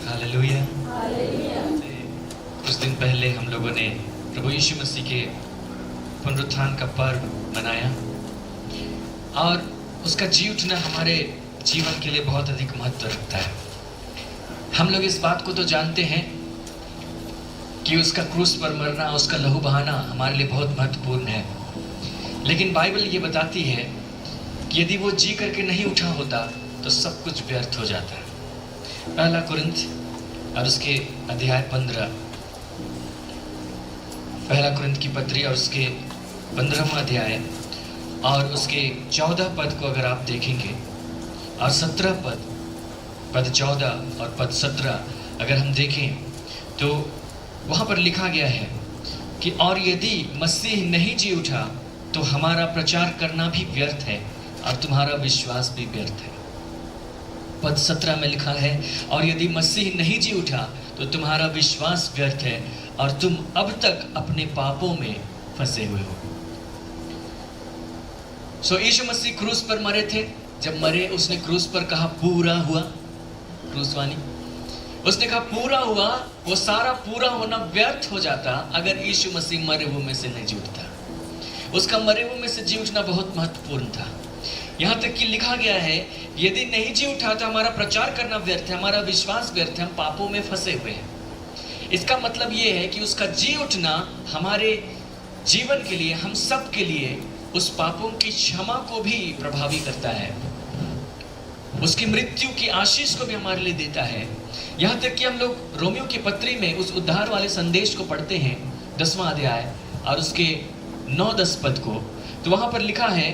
Hallelujah. कुछ दिन पहले हम लोगों ने प्रभु यीशु मसीह के पुनरुत्थान का पर्व मनाया और उसका जी उठना हमारे जीवन के लिए बहुत अधिक महत्व रखता है। हम लोग इस बात को तो जानते हैं कि उसका क्रूस पर मरना, उसका लहू बहाना हमारे लिए बहुत महत्वपूर्ण है, लेकिन बाइबल ये बताती है कि यदि वो जी करके नहीं उठा होता तो सब कुछ व्यर्थ हो जाता है। पहला कुरिन्थ और उसके अध्याय 15, पहला कुरिन्थ की पत्री और उसके 15वां अध्याय और उसके 14 पद को अगर आप देखेंगे और 17 पद 14 और पद 17 अगर हम देखें तो वहाँ पर लिखा गया है कि और यदि मसीह नहीं जी उठा तो हमारा प्रचार करना भी व्यर्थ है और तुम्हारा विश्वास भी व्यर्थ है। पद 17 में लिखा है और यदि मसीह नहीं जी उठा तो तुम्हारा विश्वास व्यर्थ है और तुम अब तक अपने पापों में फंसे हुए हो। यीशु मसीह क्रूस पर मरे थे। जब मरे उसने क्रूस पर कहा पूरा हुआ, क्रूसवानी उसने कहा पूरा हुआ। वो सारा पूरा होना व्यर्थ हो जाता अगर यीशु मसीह मरे हुए में से नहीं जी उठता। उसका मरे हुए में से जी उठना बहुत महत्वपूर्ण था। यहाँ तक कि लिखा गया है यदि नहीं जी उठा तो हमारा प्रचार करना व्यर्थ है, हमारा विश्वास व्यर्थ है, हम पापों में फंसे हुए हैं। इसका मतलब ये है कि उसका जी उठना हमारे जीवन के लिए, हम सब के लिए उस पापों की क्षमा को भी प्रभावी करता है, उसकी मृत्यु की आशीष को भी हमारे लिए देता है। यहाँ तक कि हम लोग रोमियो की पत्री में उस उद्धार वाले संदेश को पढ़ते हैं 10वां अध्याय और उसके 9-10 पद को, तो वहाँ पर लिखा है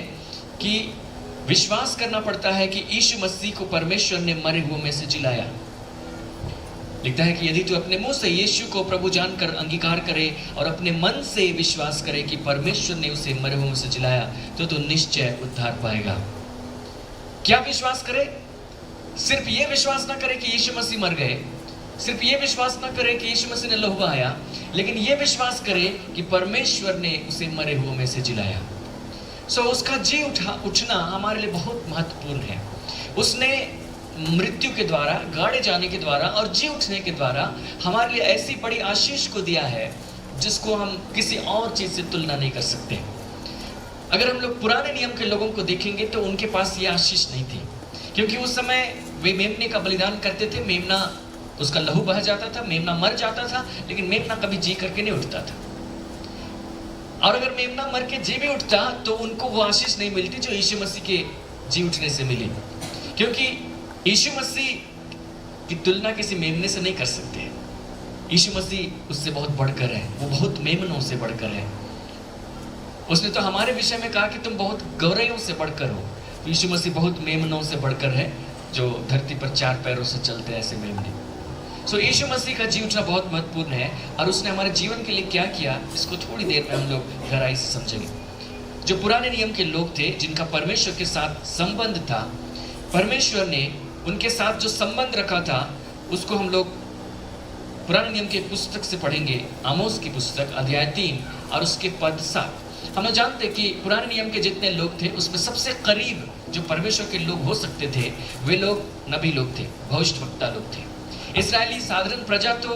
कि विश्वास करना पड़ता है कि यीशु मसीह को परमेश्वर ने मरे हुए में से जिलाया। लिखता है कि यदि तू अपने मुंह से यीशु को प्रभु जानकर अंगीकार करे और अपने मन से विश्वास करे कि परमेश्वर ने उसे मरे हुए में से जिलाया तो तू निश्चय उद्धार पाएगा। क्या विश्वास करे? सिर्फ ये विश्वास ना करे कि यीशु मसीह मर गए, सिर्फ ये विश्वास ना करे कि यीशु मसीह ने लहू बहाया, लेकिन ये विश्वास करे कि परमेश्वर ने उसे मरे हुए में से जिलाया। उसका जी उठना हमारे लिए बहुत महत्वपूर्ण है। उसने मृत्यु के द्वारा, गाड़े जाने के द्वारा और जी उठने के द्वारा हमारे लिए ऐसी बड़ी आशीष को दिया है जिसको हम किसी और चीज से तुलना नहीं कर सकते। अगर हम लोग पुराने नियम के लोगों को देखेंगे तो उनके पास ये आशीष नहीं थी, क्योंकि उस समय वे मेमने का बलिदान करते थे। मेमना, उसका लहू बह जाता था, मेमना मर जाता था, लेकिन मेमना कभी जी करके नहीं उठता था। और अगर मेमना मर के जी भी उठता तो उनको वो आशीष नहीं मिलती जो यीशु मसीह के जी उठने से मिली, क्योंकि यीशु मसीह की तुलना किसी मेमने से नहीं कर सकते। यीशु मसीह उससे बहुत बढ़कर है, वो बहुत मेमनों से बढ़कर है। उसने तो हमारे विषय में कहा कि तुम बहुत गौरैयों से बढ़कर हो। यीशु मसीह बहुत मेमनों से बढ़कर है जो धरती पर 4 पैरों से चलते हैं, ऐसे मेमने। यीशु मसीह का जी उठना बहुत महत्वपूर्ण है और उसने हमारे जीवन के लिए क्या किया इसको थोड़ी देर में हम लोग गहराई से समझेंगे। जो पुराने नियम के लोग थे जिनका परमेश्वर के साथ संबंध था, परमेश्वर ने उनके साथ जो संबंध रखा था उसको हम लोग पुराने नियम के पुस्तक से पढ़ेंगे। आमोस की पुस्तक अध्याय 3 और उसके पद 7। हम लोग जानते कि पुराने नियम के जितने लोग थे उसमें सबसे करीब जो परमेश्वर के लोग हो सकते थे वे लोग नबी लोग थे, भविष्यवक्ता लोग थे। इस्राएली साधारण प्रजा तो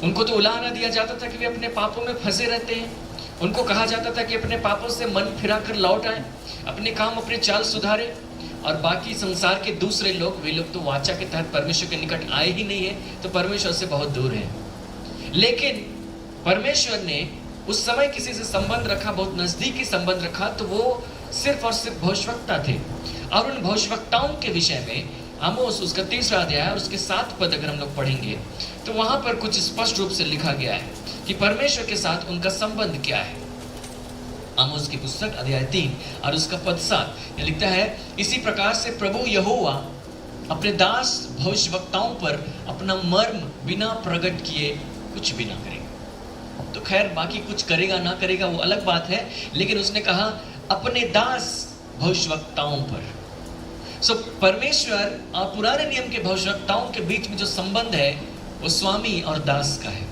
उनको तो उलाहना दिया जाता था कि वे अपने पापों में फंसे रहते हैं। उनको कहा जाता था कि अपने पापों से मन फिरा कर लौट आए, अपने काम, अपने चाल सुधारे। और बाकी संसार के दूसरे लोग, वे लोग तो वाचा के तहत परमेश्वर के निकट आए ही नहीं है, तो परमेश्वर से बहुत दूर है। लेकिन परमेश्वर ने उस समय किसी से संबंध रखा, बहुत नजदीकी संबंध रखा, तो वो सिर्फ और सिर्फ भविष्यवक्ता थे। और उन भविष्यवक्ताओं के विषय में आमोस उसका 3रा अध्याय और उसके 7 पद अगर हम लोग पढ़ेंगे तो वहां पर कुछ स्पष्ट रूप से लिखा गया है कि परमेश्वर के साथ उनका संबंध क्या है। आमोस की पुस्तक अध्याय 3 और उसका पद 7 लिखता है, इसी प्रकार से प्रभु यहोवा अपने दास भविष्यवक्ताओं पर अपना मर्म बिना प्रकट किए कुछ भी ना करेगा। तो खैर बाकी कुछ करेगा ना करेगा वो अलग बात है, लेकिन उसने कहा अपने दास भविष्यवक्ताओं पर। परमेश्वर और पुराने नियम के भविष्यवक्ताओं के बीच में जो संबंध है वो स्वामी और दास का है।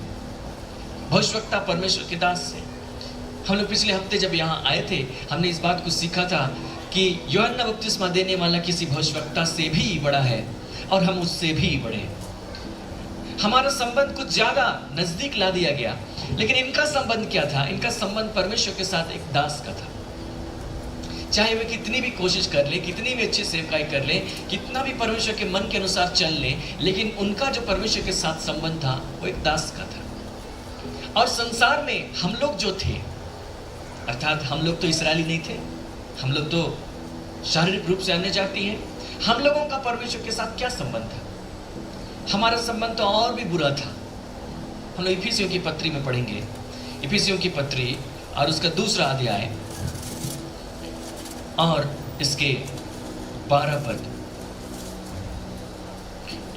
भविष्यवक्ता परमेश्वर के दास से। हम लोग पिछले हफ्ते जब यहाँ आए थे हमने इस बात को सीखा था कि यूहन्ना बपतिस्मा देने वाला किसी भविष्यवक्ता से भी बड़ा है और हम उससे भी बड़े। हमारा संबंध कुछ ज्यादा नजदीक ला दिया गया। लेकिन इनका संबंध क्या था? इनका संबंध परमेश्वर के साथ एक दास का था। चाहे वे कितनी भी कोशिश कर ले, कितनी भी अच्छी सेवकाई कर ले, कितना भी परमेश्वर के मन के अनुसार चल ले, लेकिन उनका जो परमेश्वर के साथ संबंध था वो एक दास का था। और संसार में हम लोग जो थे, अर्थात हम लोग तो इस्राएली नहीं थे, हम लोग तो शारीरिक रूप से अन्य जाति हैं। हम लोगों का परमेश्वर के साथ क्या संबंध था? हमारा संबंध तो और भी बुरा था। हम लोग इफिसियों की पत्री में पढ़ेंगे, इफिसियों की पत्री और उसका 2 अध्याय और इसके 12 पद।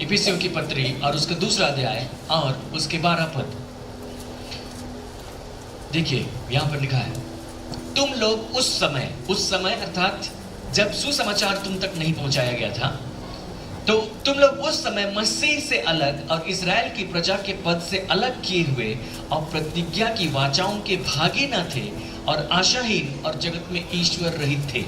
इफिसियों की पत्री और उसका 2 अध्याय और उसके 12 पद देखिए, यहां पर लिखा है, तुम लोग उस समय अर्थात जब सुसमाचार तुम तक नहीं पहुंचाया गया था, तो तुम लोग उस समय मसीह से अलग और इज़राइल की प्रजा के पद से अलग किए हुए और प्रतिज्ञा की वाचाओं के भागी न थे और आशाहीन और जगत में ईश्वर रहित थे।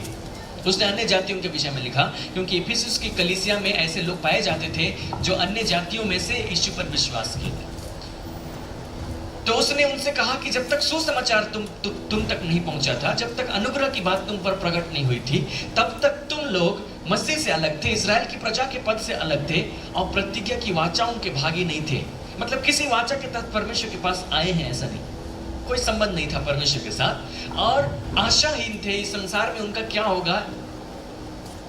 उसने अन्य जातियों के विषय में लिखा, क्योंकि इफिसुस की कलीसिया में ऐसे लोग पाए जाते थे जो अन्य जातियों में से यीशु पर विश्वास किए थे। तो उसने उनसे कहा कि जब तक सुसमाचार तुम तक नहीं पहुंचा था, जब तक अनुग्रह की बात तुम पर प्रकट नहीं हुई थी, तब तक तुम लोग मसीह से अलग थे, इज़राइल की प्रजा के पद से अलग थे और प्रतिज्ञा की वाचाओं के भागी नहीं थे। मतलब किसी वाचा के तहत परमेश्वर के पास आए हैं ऐसा नहीं, कोई संबंध नहीं था परमेश्वर के साथ, और आशाहीन थे। इस संसार में उनका क्या होगा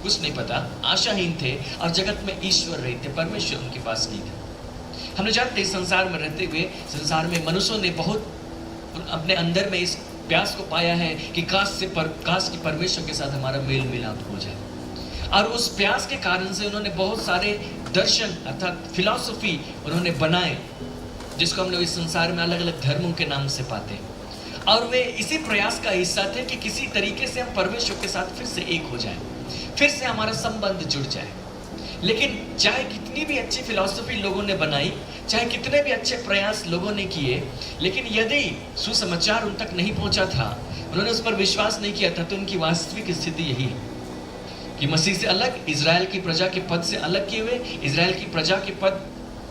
कुछ नहीं पता, आशाहीन थे और जगत में ईश्वर रहे थे, परमेश्वर उनके पास नहीं था। हमने जानते हैं संसार में रहते हुए, संसार में मनुष्यों ने बहुत अपने अंदर में इस प्यास को पाया है कि काश की परमेश्वर के साथ हमारा मेल मिलाप हो जाए, और उस प्यास के कारण से उन्होंने बहुत सारे दर्शन अर्थात फिलॉसफी उन्होंने बनाए, जिसको हम लोग इस संसार में अलग अलग धर्मों के नाम से पाते हैं। और वे इसी प्रयास का हिस्सा थे कि किसी तरीके से हम परमेश्वर के साथ फिर से एक हो जाएं, फिर से हमारा संबंध जुड़ जाए। लेकिन चाहे कितनी भी अच्छी फिलॉसफी लोगों ने बनाई, चाहे कितने भी अच्छे प्रयास लोगों ने किए, लेकिन यदि सुसमाचार उन तक नहीं पहुंचा था, उन्होंने उस पर विश्वास नहीं किया था, तो उनकी वास्तविक स्थिति यही है कि मसीह से अलग, इज़राइल की प्रजा के पद से अलग किए हुए। इज़राइल की प्रजा के पद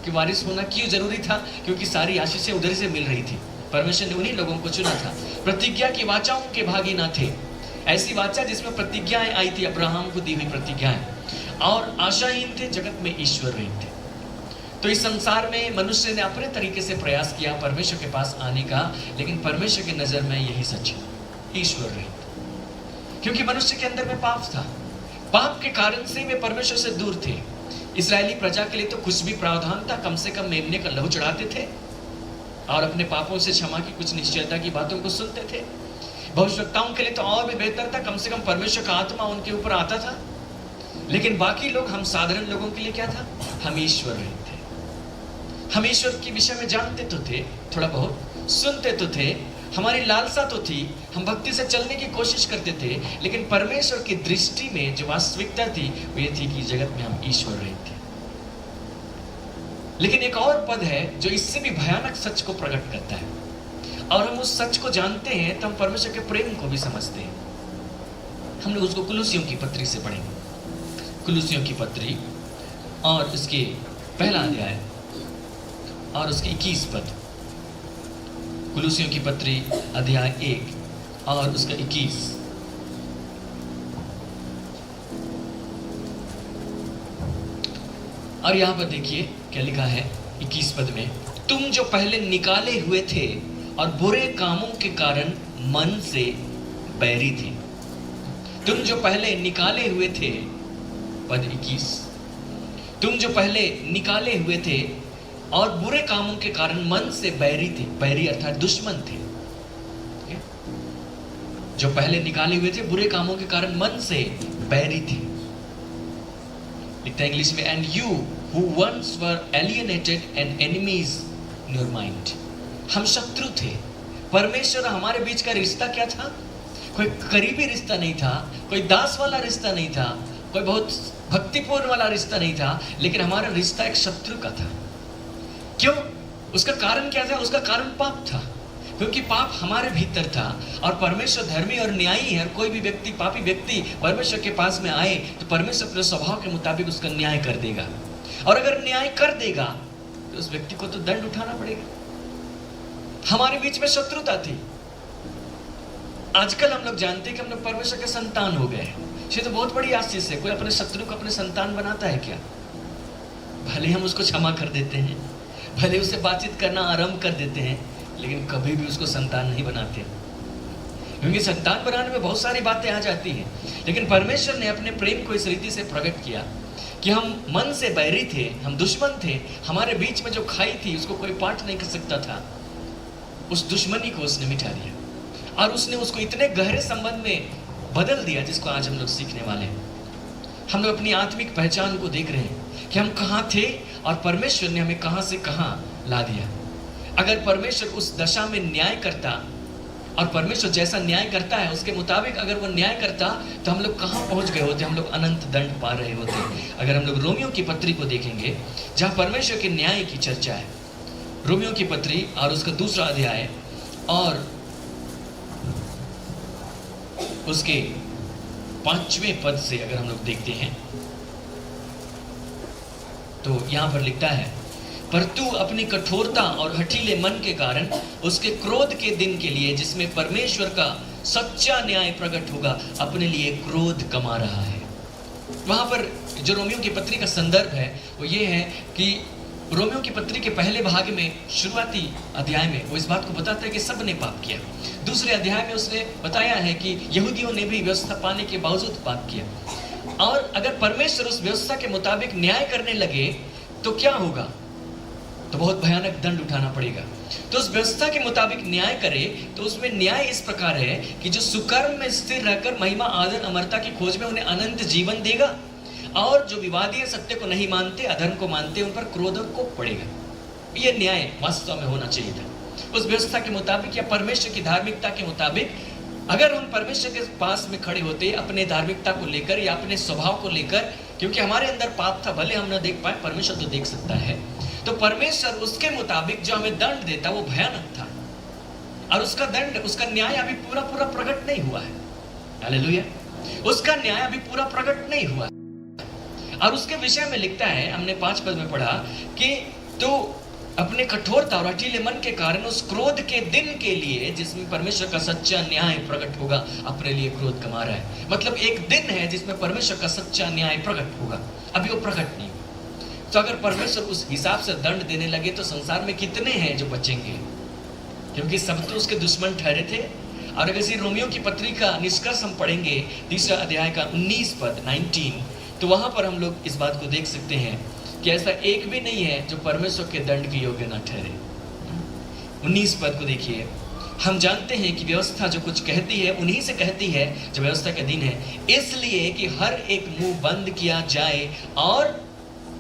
के वारिस होना क्यों जरूरी था? क्योंकि सारी आशीषें उधर से मिल रही थी, परमेश्वर ने उन्हीं लोगों को चुना था। प्रतिज्ञा की वाचाओं के भागी ना थे, ऐसी वाचा जिसमें प्रतिज्ञाएं आई थी, अब्राहम को दी हुई प्रतिज्ञाएं, और आशाहीन थे, जगत में ईश्वर रहित थे। तो इस संसार में मनुष्य ने अपने तरीके से प्रयास किया परमेश्वर के पास आने का, लेकिन परमेश्वर की नजर में यही सच है, ईश्वर रहित। क्योंकि मनुष्य के अंदर में पाप था, पाप के कारण से वे परमेश्वर से दूर थे। इस्राएली प्रजा के लिए तो कुछ भी प्रावधान था, कम से कम मेमने का लहू चढ़ाते थे और अपने पापों से क्षमा की कुछ निश्चयता की बातों को सुनते थे। भविष्यवक्ताओं के लिए तो और भी बेहतर था, कम से कम परमेश्वर का आत्मा उनके ऊपर आता था। लेकिन बाकी लोग, हम साधारण लोगों के लिए क्या था? हम ईश्वर रहित थे। हम ईश्वर के विषय में जानते तो थे, थोड़ा बहुत सुनते तो थे, हमारी लालसा तो थी, हम भक्ति से चलने की कोशिश करते थे, लेकिन परमेश्वर की दृष्टि में जो वास्तविकता थी वो ये थी कि जगत में हम ईश्वर रहित थे। लेकिन एक और पद है जो इससे भी भयानक सच को प्रकट करता है, और हम उस सच को जानते हैं तो हम परमेश्वर के प्रेम को भी समझते हैं। हम लोग उसको कुलुसियों की पत्री से पढ़ेंगे, कुलुसियों की पत्री और उसके 1 अध्याय और उसके 21 पद। कुलुसियों की पत्री अध्याय 1 और उसका 21। और यहां पर देखिए क्या लिखा है 21 पद में, तुम जो पहले निकाले हुए थे और बुरे कामों के कारण मन से बैरी थे। तुम जो पहले निकाले हुए थे, पद 21, तुम जो पहले निकाले हुए थे और बुरे कामों के कारण मन से बैरी थे। बैरी अर्थात दुश्मन थे। जो पहले निकाले हुए थे, बुरे कामों के कारण मन से बैरी थे। लिखता है इंग्लिश में, and you who ones were alienated and enemies in your mind. हम शत्रु थे। परमेश्वर हमारे बीच का रिश्ता क्या था? कोई करीबी रिश्ता नहीं था, कोई दास वाला रिश्ता नहीं था, कोई बहुत भक्तिपूर्ण वाला रिश्ता नहीं था, लेकिन हमारा रिश्ता एक शत्रु का था। क्यों? उसका कारण क्या था? उसका कारण पाप था, क्योंकि पाप हमारे भीतर था और परमेश्वर धर्मी और न्यायी है। और कोई भी व्यक्ति, पापी व्यक्ति परमेश्वर के पास में आए तो परमेश्वर अपने स्वभाव के मुताबिक उसका न्याय कर देगा। और अगर न्याय कर देगा तो उस व्यक्ति को तो दंड उठाना पड़ेगा। हमारे बीच में शत्रुता थी। आजकल हम लोग जानते हैं कि हम लोग परमेश्वर के संतान हो गए हैं। ये तो बहुत बड़ी आशीष है। कोई अपने शत्रु को अपने संतान बनाता है क्या? भले हम उसको क्षमा कर देते हैं, भले उसे बातचीत करना आरंभ कर देते हैं, लेकिन कभी भी उसको संतान नहीं बनाते, क्योंकि संतान बनाने में बहुत सारी बातें आ जाती हैं। लेकिन परमेश्वर ने अपने प्रेम को इस रीति से प्रकट किया कि हम मन से बैरी थे, हम दुश्मन थे, हमारे बीच में जो खाई थी उसको कोई पाट नहीं कर सकता था। उस दुश्मनी को उसने मिटा दिया और उसने उसको इतने गहरे संबंध में बदल दिया जिसको आज हम लोग सीखने वाले हैं। हम लोग अपनी आत्मिक पहचान को देख रहे हैं कि हम कहाँ थे और परमेश्वर ने हमें कहाँ से कहाँ ला दिया। अगर परमेश्वर उस दशा में न्याय करता और परमेश्वर जैसा न्याय करता है उसके मुताबिक अगर वो न्याय करता तो हम लोग कहाँ पहुँच गए होते? हम लोग अनंत दंड पा रहे होते। अगर हम लोग रोमियो की पत्री को देखेंगे जहाँ परमेश्वर के न्याय की चर्चा है, रोमियो की पत्री और उसका 2 अध्याय और उसके 5वें पद से अगर हम लोग देखते हैं तो यहां पर लिखता है, पर तू अपनी कठोरता और हठीले मन के कारण उसके क्रोध के दिन के लिए जिसमें परमेश्वर का सच्चा न्याय प्रकट होगा अपने लिए क्रोध कमा रहा है। वहां पर जो रोमियो की पत्री का संदर्भ है वो ये है कि रोमियो की पत्री के पहले भाग में शुरुआती अध्याय में वो इस बात को बताता है कि सब ने पाप किया। 2 अध्याय में उसने बताया है कि यहूदियों ने भी व्यवस्था पाने के बावजूद पाप किया और अगर परमेश्वर उस व्यवस्था के मुताबिक न्याय करने लगे तो क्या होगा? तो बहुत भयानक दंड उठाना पड़ेगा। तो उस व्यवस्था के मुताबिक न्याय करे तो उसमें न्याय इस प्रकार है कि जो सुकर्म में स्थिर रहकर महिमा आदर अमरता की खोज में उन्हें अनंत जीवन देगा और जो विवादीय सत्य को नहीं मानते, अधर्म को मानते, उन पर क्रोध को पड़ेगा। यह न्याय वास्तव में होना चाहिए था उस व्यवस्था के मुताबिक या परमेश्वर की धार्मिकता के मुताबिक। अगर हम परमेश्वर के पास में खड़े होते अपने धार्मिकता को लेकर या अपने स्वभाव को लेकर, क्योंकि हमारे अंदर पाप था, भले हम न देख पाए, परमेश्वर तो देख सकता है, तो परमेश्वर उसके मुताबिक जो हमें दंड देता वो भयानक था और उसका दंड, उसका न्याय अभी पूरा प्रकट नहीं हुआ है। हालेलुया। उसका न्याय अभी पूरा प्रकट नहीं हुआ और उसके विषय में लिखता है, हमने 5 पद में पढ़ा कि तो अपने कठोरता और हठीले मन के कारण उस क्रोध के दिन के लिए जिसमें परमेश्वर का सच्चा न्याय प्रकट होगा अपने लिए क्रोध कमा रहा है। मतलब एक दिन है जिसमें परमेश्वर का सच्चा न्याय प्रकट होगा, अभी वो प्रकट नहीं। तो अगर परमेश्वर उस हिसाब से दंड देने लगे तो संसार में कितने हैं जो बचेंगे? क्योंकि सब तो उसके दुश्मन ठहरे थे। और अगर इसी रोमियो की पत्री का निष्कर्ष हम पढ़ेंगे 3 अध्याय का 19 पद 19, तो वहां पर हम लोग इस बात को देख सकते हैं कि ऐसा एक भी नहीं है जो परमेश्वर के दंड के योग्य न ठहरे। 19 पद को देखिए, हम जानते हैं कि व्यवस्था जो कुछ कहती है उन्हीं से कहती है जो व्यवस्था के दिन है, इसलिए कि हर एक मुंह बंद किया जाए और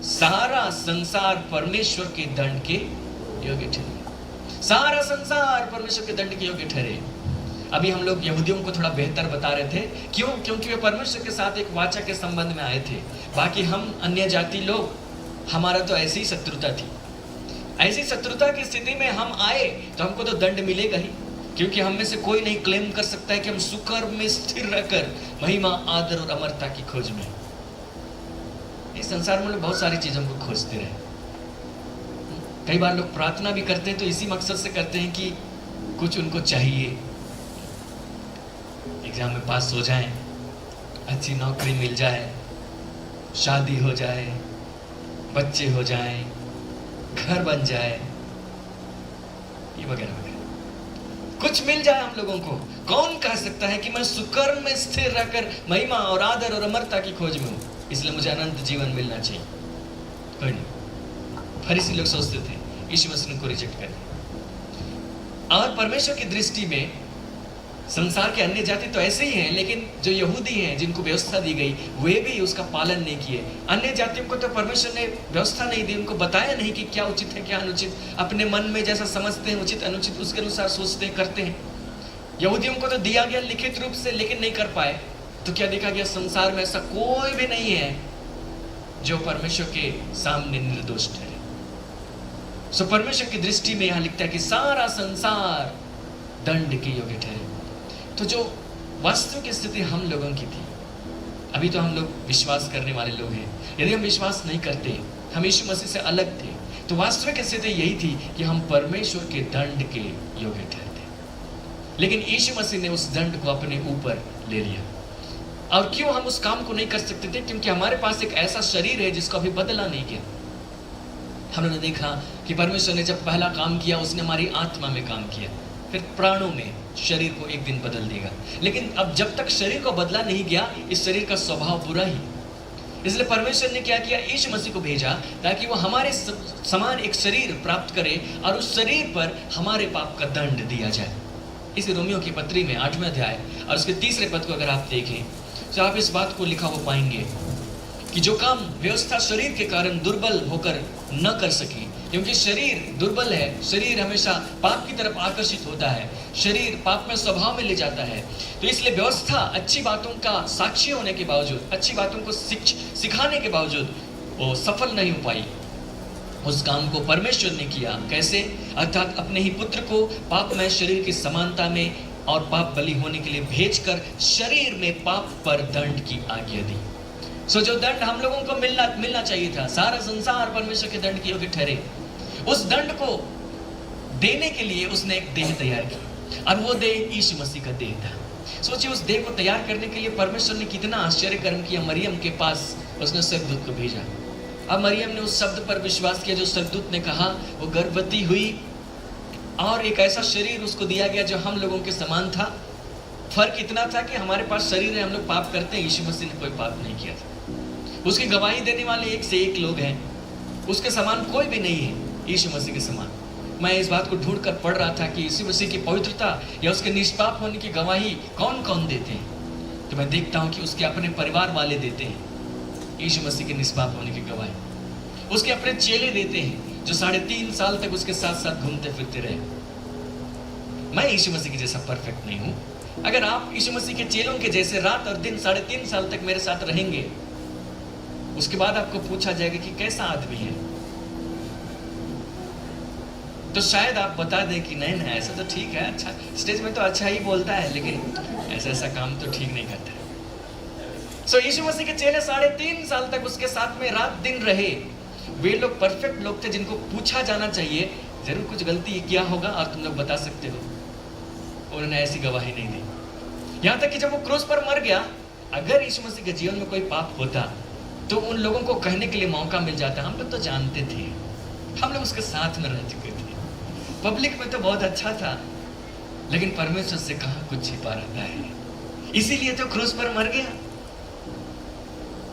सारा संसार परमेश्वर के दंड के योग्य ठहरे। सारा संसार परमेश्वर के दंड के योग्य ठहरे। अभी हम लोग यहूदियों को थोड़ा बेहतर बता रहे थे, क्यों? क्योंकि वे परमेश्वर के साथ एक वाचा के संबंध में आए थे। बाकी हम अन्य जाति लोग, हमारा तो ऐसी ही शत्रुता थी। ऐसी शत्रुता की स्थिति में हम आए तो हमको तो दंड मिलेगा ही, क्योंकि हम में से कोई नहीं क्लेम कर सकता है कि हम सुकर्म में स्थिर रहकर महिमा आदर और अमरता की खोज में। इस संसार में लोग बहुत सारी चीजों को खोजते रहे। कई बार लोग प्रार्थना भी करते हैं तो इसी मकसद से करते हैं कि कुछ उनको चाहिए, एग्जाम में पास हो जाएं, अच्छी नौकरी मिल जाए, शादी हो जाए, बच्चे हो जाएं, घर बन जाए, ये वगैरह वगैरह कुछ मिल जाए हम लोगों को। कौन कह सकता है कि मैं सुकर्म में स्थिर रहकर महिमा और आदर और अमरता की खोज में हूं, इसलिए मुझे अनंत जीवन मिलना चाहिए? कोई नहीं। फरीसी लोग सोचते थे, यीशु मसीह को रिजेक्ट कर दिया। और परमेश्वर की दृष्टि में संसार के अन्य जाति तो ऐसे ही हैं, लेकिन जो यहूदी हैं जिनको व्यवस्था दी गई वे भी उसका पालन नहीं किए। अन्य जातियों को तो परमेश्वर ने व्यवस्था नहीं दी, उनको बताया नहीं कि क्या उचित है क्या अनुचित। अपने मन में जैसा समझते हैं उचित अनुचित उसके अनुसार सोचते हैं, करते हैं। यहूदियों को तो दिया गया लिखित रूप से, लेकिन नहीं कर पाए। तो क्या देखा गया? संसार में ऐसा कोई भी नहीं है जो परमेश्वर के सामने निर्दोष ठहरे। सो परमेश्वर की दृष्टि में यहां लिखता है कि सारा संसार दंड के योग्य ठहरे। तो जो वास्तविक स्थिति हम लोगों की थी, अभी तो हम लोग विश्वास करने वाले लोग हैं। यदि हम विश्वास नहीं करते, हम यीशु मसीह से अलग थे, तो वास्तविक स्थिति यही थी कि हम परमेश्वर के दंड के योग्य ठहरते, लेकिन यीशु मसीह ने उस दंड को अपने ऊपर ले लिया। और क्यों हम उस काम को नहीं कर सकते थे? क्योंकि हमारे पास एक ऐसा शरीर है जिसको अभी बदला नहीं किया। हमने देखा कि परमेश्वर ने जब पहला काम किया, उसने हमारी आत्मा में काम किया, फिर प्राणों में शरीर को एक दिन बदल देगा। लेकिन अब जब तक शरीर को बदला नहीं गया, इस शरीर का स्वभाव बुरा ही। इसलिए परमेश्वर ने क्या किया? यीशु मसीह को भेजा ताकि वो हमारे समान एक शरीर प्राप्त करे और उस शरीर पर हमारे पाप का दंड दिया जाए। इस रोमियो की पत्री में 8वें अध्याय और उसके 3 पद को अगर आप देखें तो आप इस बात को लिखा हो पाएंगे कि जो काम व्यवस्था शरीर के कारण दुर्बल होकर न कर सकी, क्योंकि शरीर दुर्बल है, शरीर हमेशा पाप की तरफ आकर्षित होता है, शरीर पाप में स्वभाव में ले जाता है, तो इसलिए व्यवस्था अच्छी बातों का साक्षी होने के बावजूद, अच्छी बातों को सिखाने के बावजूद वो सफल नहीं हो पाई। उस काम को परमेश्वर ने किया। कैसे? अर्थात अपने ही पुत्र को पापमय शरीर की समानता में और पाप बलि होने के लिए भेजकर शरीर में पाप पर दंड की आज्ञा दी। सो जो दंड हम लोगों को मिलना चाहिए था, सारा संसार परमेश्वर के दंड के योग्य ठहरे, उस दंड को देने के लिए उसने एक देह तैयार की और वो देह यीशु मसीह का देह था। सोचिए, उस देह को तैयार करने के लिए परमेश्वर ने कितना आश्चर्य कर्म किया। मरियम के पास उसने स्वर्गदूत को भेजा। अब मरियम ने उस शब्द पर विश्वास किया जो स्वर्गदूत ने कहा। वो गर्भवती हुई और एक ऐसा शरीर उसको दिया गया जो हम लोगों के समान था। फर्क इतना था कि हमारे पास शरीर है, हम लोग पाप करते हैं, यीशु मसीह ने कोई पाप नहीं किया था। उसकी गवाही देने वाले एक से एक लोग हैं, उसके समान कोई भी नहीं है यीशु मसीह के समान। मैं इस बात को ढूंढ कर पढ़ रहा था कि यीशु मसीह की पवित्रता या उसके निष्पाप होने की गवाही कौन कौन देते हैं, तो मैं देखता हूँ कि उसके अपने परिवार वाले देते हैं यीशु मसीह के निष्पाप होने की गवाही। उसके अपने चेले देते हैं जो 3.5 साल तक उसके साथ साथ घूमते फिरते रहे। मैं यीशु मसीह के जैसा परफेक्ट नहीं हूँ। अगर आप यीशु मसीह के चेलों के जैसे रात और दिन 3.5 साल तक मेरे साथ रहेंगे, उसके बाद आपको पूछा जाएगा कि कैसा आदमी है, तो शायद आप बता दें कि नहीं नहीं ऐसा तो ठीक है, अच्छा स्टेज में तो अच्छा ही बोलता है, लेकिन ऐसा ऐसा काम तो ठीक नहीं करता है। सो यीशु मसीह के चेले 3.5 साल तक उसके साथ में रात दिन रहे। वे लोग परफेक्ट लोग थे जिनको पूछा जाना चाहिए जरूर कुछ गलती किया होगा और तुम लोग बता सकते हो। उन्होंने ऐसी गवाही नहीं दी। यहाँ तक कि जब वो क्रूस पर मर गया, अगर यीशु मसीह के जीवन में कोई पाप होता तो उन लोगों को कहने के लिए मौका मिल जाता। हम लोग तो जानते थे, हम लोग उसके साथ में रह चुके थे, पब्लिक में तो बहुत अच्छा था, लेकिन परमेश्वर से कहाँ कुछ छिपा रहता है। इसीलिए तो क्रूस पर मर गया।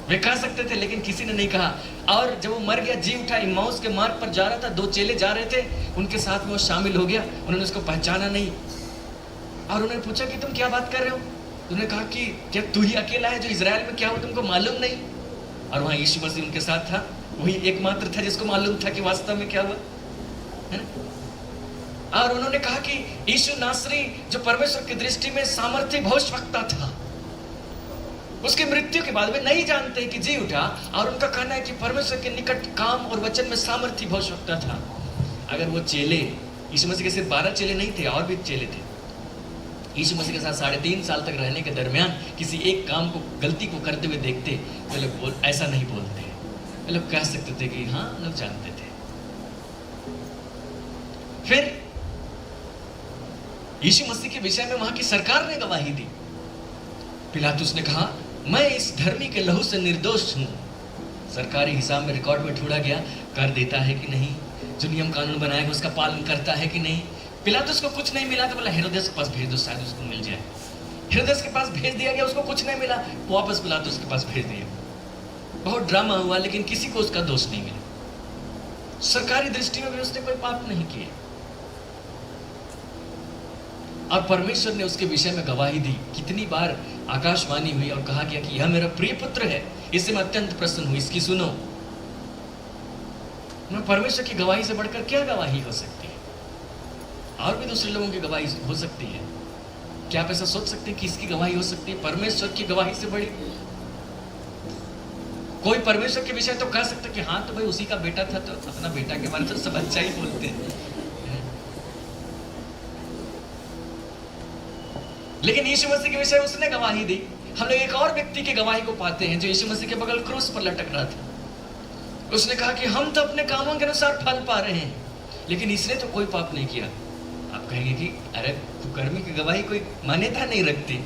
वे कह सकते थे लेकिन किसी ने नहीं कहा। और जब वो मर गया, जी उठा, इम्माउस के मार्ग पर जा रहा था, 2 चेले जा रहे थे, उनके साथ में वो शामिल हो गया। उन्होंने उसको पहचाना नहीं और उन्होंने पूछा कि तुम क्या बात कर रहे हो। उन्होंने कहा कि क्या तू ही अकेला है जो इजराइल में क्या हो तुमको मालूम नहीं। और वहाँ यीशु मसीह उनके साथ था, वही एकमात्र था जिसको मालूम था कि वास्तव में क्या हुआ, है ना। और उन्होंने कहा कि यीशु नासरी जो परमेश्वर की दृष्टि में सामर्थ्य भविष्यवक्ता था, उसकी मृत्यु के बाद वे नहीं जानते कि जी उठा। और उनका कहना है कि परमेश्वर के निकट काम और वचन में सामर्थ्य भविष्यवक्ता था। अगर वो चेले, यीशु मसीह के सिर्फ 12 चेले नहीं थे, और भी चेले थे, यीशु मसीह के साथ 3.5 साल तक रहने के दरमियान किसी एक काम को, गलती को करते हुए देखते, वे लोग ऐसा नहीं बोलते। वे लोग कह सकते थे कि हाँ लोग जानते थे। फिर यीशु मसीह के विषय में वहां की सरकार ने गवाही दी। पिलातुस ने कहा मैं इस धर्मी के लहू से निर्दोष हूं। सरकारी हिसाब में रिकॉर्ड में ढूंढा गया, कर देता है कि नहीं, जो नियम कानून बनाया है उसका पालन करता है कि नहीं। पिलातुस को कुछ नहीं मिला तो बोला हेरोदेस के पास भेज दो, शायद उसको मिल जाए। हेरोदेस के पास भेज दिया गया, उसको कुछ नहीं मिला, वापस पिलातुस के पास भेज दिया। बहुत ड्रामा हुआ, लेकिन किसी को उसका दोष नहीं मिला। सरकारी दृष्टि में भी उसने कोई पाप नहीं किए और परमेश्वर ने उसके विषय में गवाही दी। कितनी बार आकाशवाणी हुई और कहा गया कि यह मेरा प्रिय पुत्र है, इससे मैं अत्यंत प्रसन्न हूं, इसकी सुनो। परमेश्वर की गवाही से बढ़कर क्या गवाही हो सकती है? और भी दूसरे लोगों की गवाही हो सकती है। क्या आप ऐसा सोच सकते हैं कि इसकी गवाही हो सकती है परमेश्वर की गवाही से बड़ी? कोई परमेश्वर के विषय तो कह सकता कि हाँ तो भाई उसी का बेटा था, तो अपना बेटा के बारे में तो सब अच्छा ही बोलते हैं। लेकिन यीशु मसीह के विषय उसने गवाही दी। हम लोग एक और व्यक्ति की गवाही को पाते हैं जो यीशु मसीह के बगल क्रूस पर लटक रहा था। उसने कहा कि हम तो अपने कामों के अनुसार फल पा रहे हैं, लेकिन इसने तो कोई पाप नहीं किया। आप कहेंगे कि अरे कुकर्मी की गवाही कोई मान्यता नहीं रखती,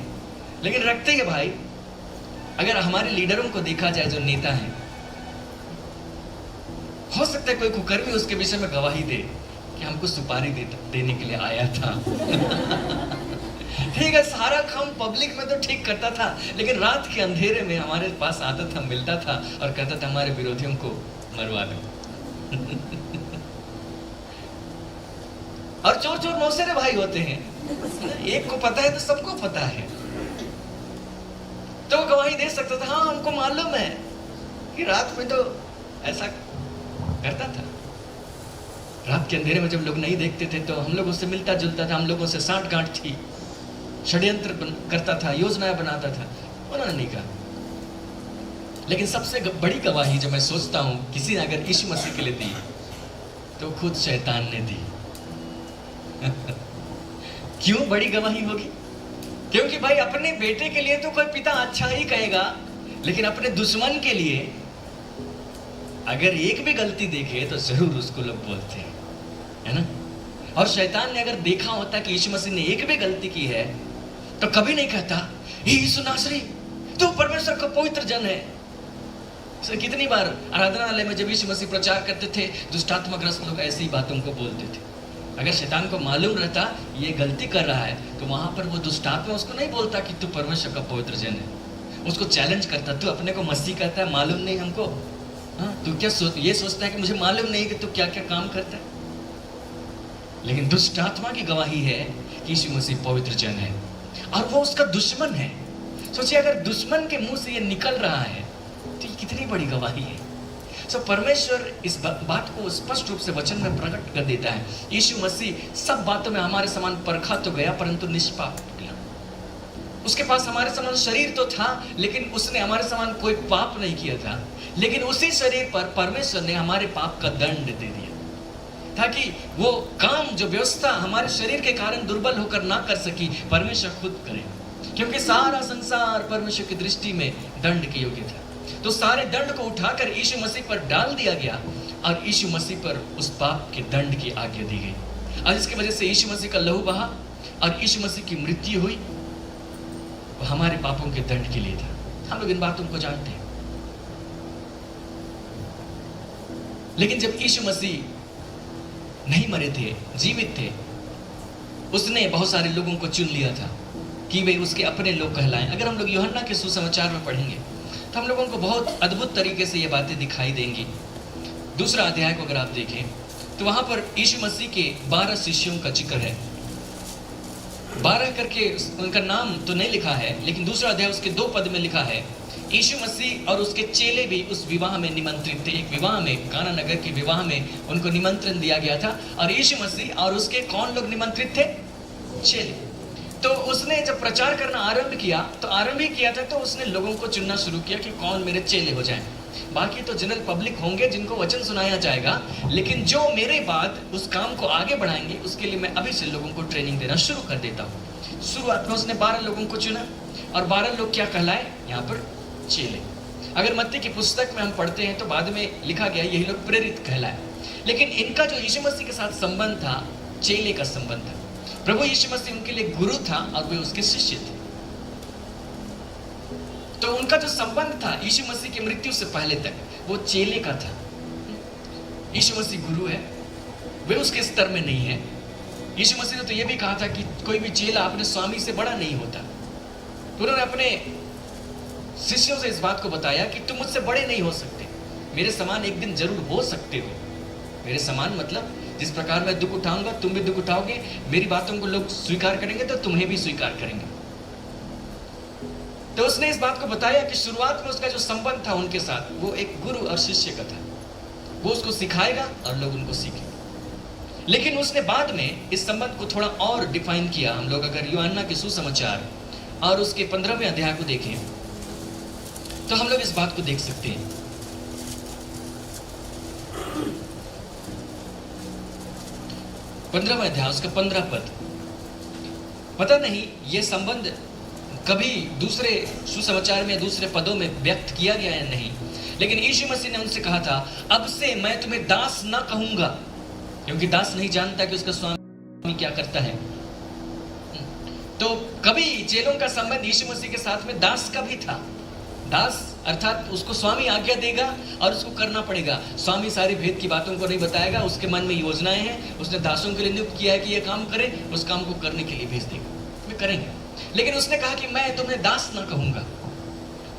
लेकिन रखते हैं भाई। अगर हमारे लीडरों को देखा जाए जो नेता हैं, हो सकता है कोई कुकर्मी उसके विषय में गवाही दे कि हमको सुपारी देने के लिए आया था। ठीक है, सारा काम पब्लिक में तो ठीक करता था, लेकिन रात के अंधेरे में हमारे पास आता था, मिलता था और कहता था हमारे विरोधियों को मरवा दो। और चोर चोर मौसेरे भाई होते हैं, एक को पता है तो सबको पता है। तो गवाही दे सकता था, हाँ हमको मालूम है कि रात में तो ऐसा करता था। रात के अंधेरे में जब लोग नहीं देखते थे तो हम लोगों से मिलता जुलता था, हम लोगों से साठ गांठ थी, षड्यंत्र करता था, योजनाएं बनाता था। उन्होंने नहीं कहा। लेकिन सबसे बड़ी गवाही जो मैं सोचता हूं किसी ने अगर यीशु मसीह के लिए दी तो खुद शैतान ने दी। क्यों बड़ी गवाही होगी? क्योंकि भाई अपने बेटे के लिए तो कोई पिता अच्छा ही कहेगा, लेकिन अपने दुश्मन के लिए अगर एक भी गलती देखे तो जरूर उसको लोग बोलते हैं, है ना? और शैतान ने अगर देखा होता कि यीशु मसीह ने एक भी गलती की है तो कभी नहीं कहता यीशु नासरी तू परमेश्वर का पवित्र जन है। सर कितनी बार आराधनालय में जब यीशु मसीह प्रचार करते थे, दुष्टात्मग्रस्त लोग ऐसी बातों को बोलते थे। अगर शैतान को मालूम रहता ये गलती कर रहा है तो वहां पर वो दुष्टात्मा उसको नहीं बोलता कि तू परमेश्वर का पवित्र जन है, उसको चैलेंज करता, तू अपने को मसीह कहता है, मालूम नहीं हमको? हाँ, तू क्या ये सोचता है कि मुझे मालूम नहीं कि तू क्या क्या काम करता है? लेकिन दुष्ट आत्मा की गवाही है कि यीशु मसीह पवित्र जन है और वो उसका दुश्मन है। सोचिए अगर दुश्मन के मुंह से ये निकल रहा है तो ये कितनी बड़ी गवाही है। परमेश्वर इस बात को स्पष्ट रूप से वचन में प्रकट कर देता है। यीशु मसीह सब बातों में हमारे समान परखा तो गया परंतु निष्पाप निकला। उसके पास हमारे समान शरीर तो था, लेकिन उसने हमारे समान कोई पाप नहीं किया था। लेकिन उसी शरीर पर परमेश्वर ने हमारे पाप का दंड दे दिया ताकि वो काम जो व्यवस्था हमारे शरीर के कारण दुर्बल होकर ना कर सकी, परमेश्वर खुद करे, क्योंकि सारा संसार परमेश्वर की दृष्टि में दंड के योग्य था। तो सारे दंड को उठाकर यीशु मसीह पर डाल दिया गया और यीशु मसीह पर उस पाप के दंड की आज्ञा दी गई। और इसकी वजह से यीशु मसीह का लहू बहा और यीशु मसीह की मृत्यु हुई, वो हमारे पापों के दंड के लिए था। हम लोग इन बातों को जानते हैं। लेकिन जब यीशु मसीह नहीं मरे थे, जीवित थे, उसने बहुत सारे लोगों को चुन लिया था कि वे उसके अपने लोग कहलाएं। अगर हम लोग यूहन्ना के सुसमाचार में पढ़ेंगे तो हम लोगों को बहुत अद्भुत तरीके से ये बातें दिखाई देंगी। दूसरा अध्याय को अगर आप देखें तो वहां पर यीशु मसीह के 12 शिष्यों का जिक्र है। 12 करके उनका नाम तो नहीं लिखा है, लेकिन दूसरा अध्याय उसके 2 पद में लिखा है यीशु मसीह और उसके चेले भी उस विवाह में निमंत्रित थे। एक विवाह में, काना नगर के विवाह में उनको निमंत्रण दिया गया था और यीशु मसीह और उसके कौन लोग निमंत्रित थे? चेले। तो उसने जब प्रचार करना आरंभ किया तो आरंभ ही किया था तो उसने लोगों को चुनना शुरू किया कि कौन मेरे चेले हो जाएं। बाकी तो जनरल पब्लिक होंगे जिनको वचन सुनाया जाएगा, लेकिन जो मेरे बाद उस काम को आगे बढ़ाएंगे उसके लिए मैं अभी से लोगों को ट्रेनिंग देना शुरू कर देता हूँ। शुरुआत में उसने 12 लोगों को चुना और 12 लोग क्या कहलाए यहाँ पर? चेले। अगर मत्ती की पुस्तक में हम पढ़ते हैं तो बाद में लिखा गया यही लोग प्रेरित कहलाए। लेकिन इनका जो यीशु मसीह के साथ संबंध था, चेले का संबंध था। प्रभु यीशु मसीह उनके लिए गुरु था और वे उसके शिष्य थे। तो उनका जो संबंध था यीशु मसीह की मृत्यु से पहले तक वो चेले का था। यीशु मसीह गुरु है, वे उसके स्तर में नहीं है। यीशु मसीह ने तो यह भी कहा था कि कोई भी चेला अपने स्वामी से बड़ा नहीं होता। तो उन्होंने अपने शिष्यों से इस बात को बताया कि तुम मुझसे बड़े नहीं हो सकते, मेरे समान एक दिन जरूर हो सकते हो। मेरे समान मतलब जिस प्रकार मैं दुख उठाऊंगा तुम भी दुख उठाओगे, मेरी बातों को लोग स्वीकार करेंगे तो तुम्हें भी स्वीकार करेंगे। तो उसने इस बात को बताया कि शुरुआत में उसका जो संबंध था उनके साथ वो एक गुरु और शिष्य का था। वो उसको सिखाएगा और लोग उनको सीखेंगे। लेकिन उसने बाद में इस संबंध को थोड़ा और डिफाइन किया। हम लोग अगर यूहन्ना के सुसमाचार और उसके 15वें अध्याय को देखें तो हम लोग इस बात को देख सकते हैं। 15वां अध्याय उसका 15 पद। पता नहीं ये संबंध कभी दूसरे सुसमाचार में दूसरे पदों में व्यक्त किया गया या नहीं, लेकिन यीशु मसीह ने उनसे कहा था, अब से मैं तुम्हें दास ना कहूंगा, क्योंकि दास नहीं जानता कि उसका स्वामी क्या करता है। तो कभी चेलों का संबंध यीशु मसीह के साथ में दास का भी था। दास अर्थात उसको स्वामी आज्ञा देगा और उसको करना पड़ेगा। स्वामी सारी भेद की बातों को नहीं बताएगा, उसके मन में योजनाएं हैं, उसने दासों के लिए नियुक्त किया है कि ये काम करें, उस काम को करने के लिए भेज देगा, वे करेंगे। लेकिन उसने कहा कि मैं तुम्हें दास ना कहूंगा।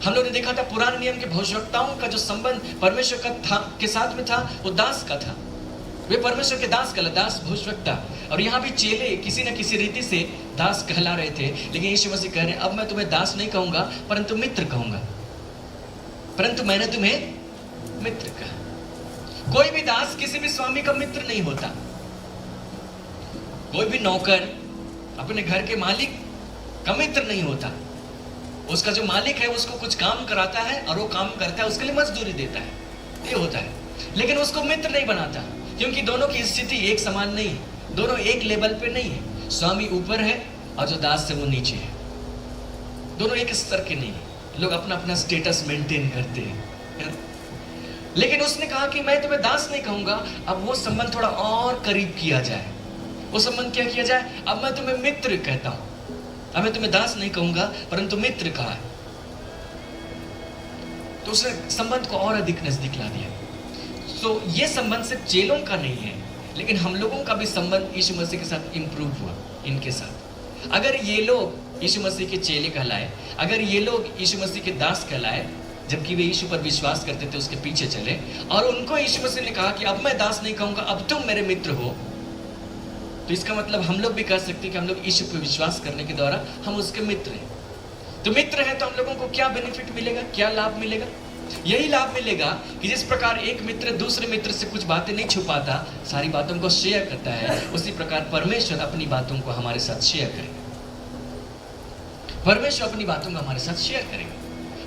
हम लोग ने देखा था पुराने नियम के भविष्यवक्ताओं का जो संबंध परमेश्वर का के साथ में था, वो दास का था। वे परमेश्वर के दास कहला, दास भविष्यवक्ता। और यहाँ भी चेले किसी न किसी रीति से दास कहला रहे थे, लेकिन यीशु मसीह कह रहे हैं, अब मैं तुम्हें दास नहीं कहूंगा परंतु मित्र कहूंगा, परंतु मैंने तुम्हें मित्र कहा। कोई भी दास किसी भी स्वामी का मित्र नहीं होता। कोई भी नौकर अपने घर के मालिक का मित्र नहीं होता। उसका जो मालिक है उसको कुछ काम कराता है और वो काम करता है, उसके लिए मजदूरी देता है, ये होता है, लेकिन उसको मित्र नहीं बनाता, क्योंकि दोनों की स्थिति एक समान नहीं है, दोनों एक लेवल पे नहीं है। स्वामी ऊपर है और जो दास है वो नीचे है, दोनों एक स्तर के नहीं है। लोग अपना अपना स्टेटस मेंटेन करते हैं। लेकिन उसने कहा कि मैं तुम्हें दास नहीं कहूंगा, अब वो संबंध थोड़ा और करीब किया जाए। वो संबंध क्या किया जाए? अब मैं तुम्हें मित्र कहता हूं, अब मैं तुम्हें दास नहीं कहूंगा परंतु मित्र कहा है। तो उसने संबंध को और अधिक नजदीक ला दिया। तो ये संबंध सिर्फ चेलों का नहीं है, लेकिन हम लोगों का भी संबंध यीशु मसीह के साथ इंप्रूव हुआ इनके साथ। अगर ये लोग यीशु मसीह के चेले कहलाए, अगर ये लोग यीशु मसीह के दास कहलाए, जबकि वे यीशु पर विश्वास करते थे, उसके पीछे चले, और उनको यीशु मसीह ने कहा कि अब मैं दास नहीं कहूंगा, अब तुम मेरे मित्र हो, तो इसका मतलब हम लोग भी कह सकते हैं कि हम लोग यीशु पर विश्वास करने के द्वारा हम उसके मित्र हैं। तो मित्र हैं तो हम लोगों को क्या बेनिफिट मिलेगा, क्या लाभ मिलेगा? यही लाभ मिलेगा कि जिस प्रकार एक मित्र दूसरे मित्र से कुछ बातें नहीं छुपाता, सारी बातों को शेयर करता है, उसी प्रकार परमेश्वर अपनी बातों को हमारे साथ शेयर करेगा। परमेश्वर अपनी बातों को हमारे साथ शेयर करेगा।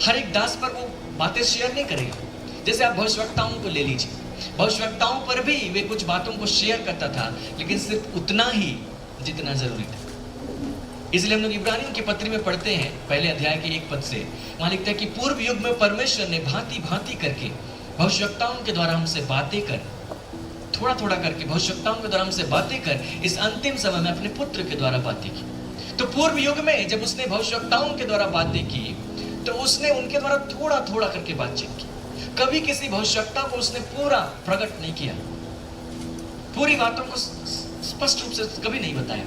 हर एक दास पर वो बातें शेयर नहीं करेगा। जैसे आप भविष्यवक्ताओं को ले लीजिए, भविष्यवक्ताओं पर भी वे कुछ बातों को शेयर करता था, लेकिन सिर्फ उतना ही जितना जरूरी था। इसलिए हम लोग इब्रानियों की पत्री में पढ़ते हैं, पहले अध्याय के 1 पद से, वहां लिखता है कि पूर्व युग में परमेश्वर ने भांति भांति करके भविष्यवक्ताओं के द्वारा हमसे बातें कर, थोड़ा थोड़ा करके भविष्यवक्ताओं के द्वारा हमसे बातें कर, इस अंतिम समय में अपने पुत्र के द्वारा बातें की। तो पूर्व युग में जब उसने भविष्यवक्ताओं के द्वारा बातें की, तो उसने उनके द्वारा थोड़ा थोड़ा करके बातचीत की। कभी किसी भविष्यवक्ता को उसने पूरा प्रकट नहीं किया, पूरी बातों को स्पष्ट रूप से कभी नहीं बताया।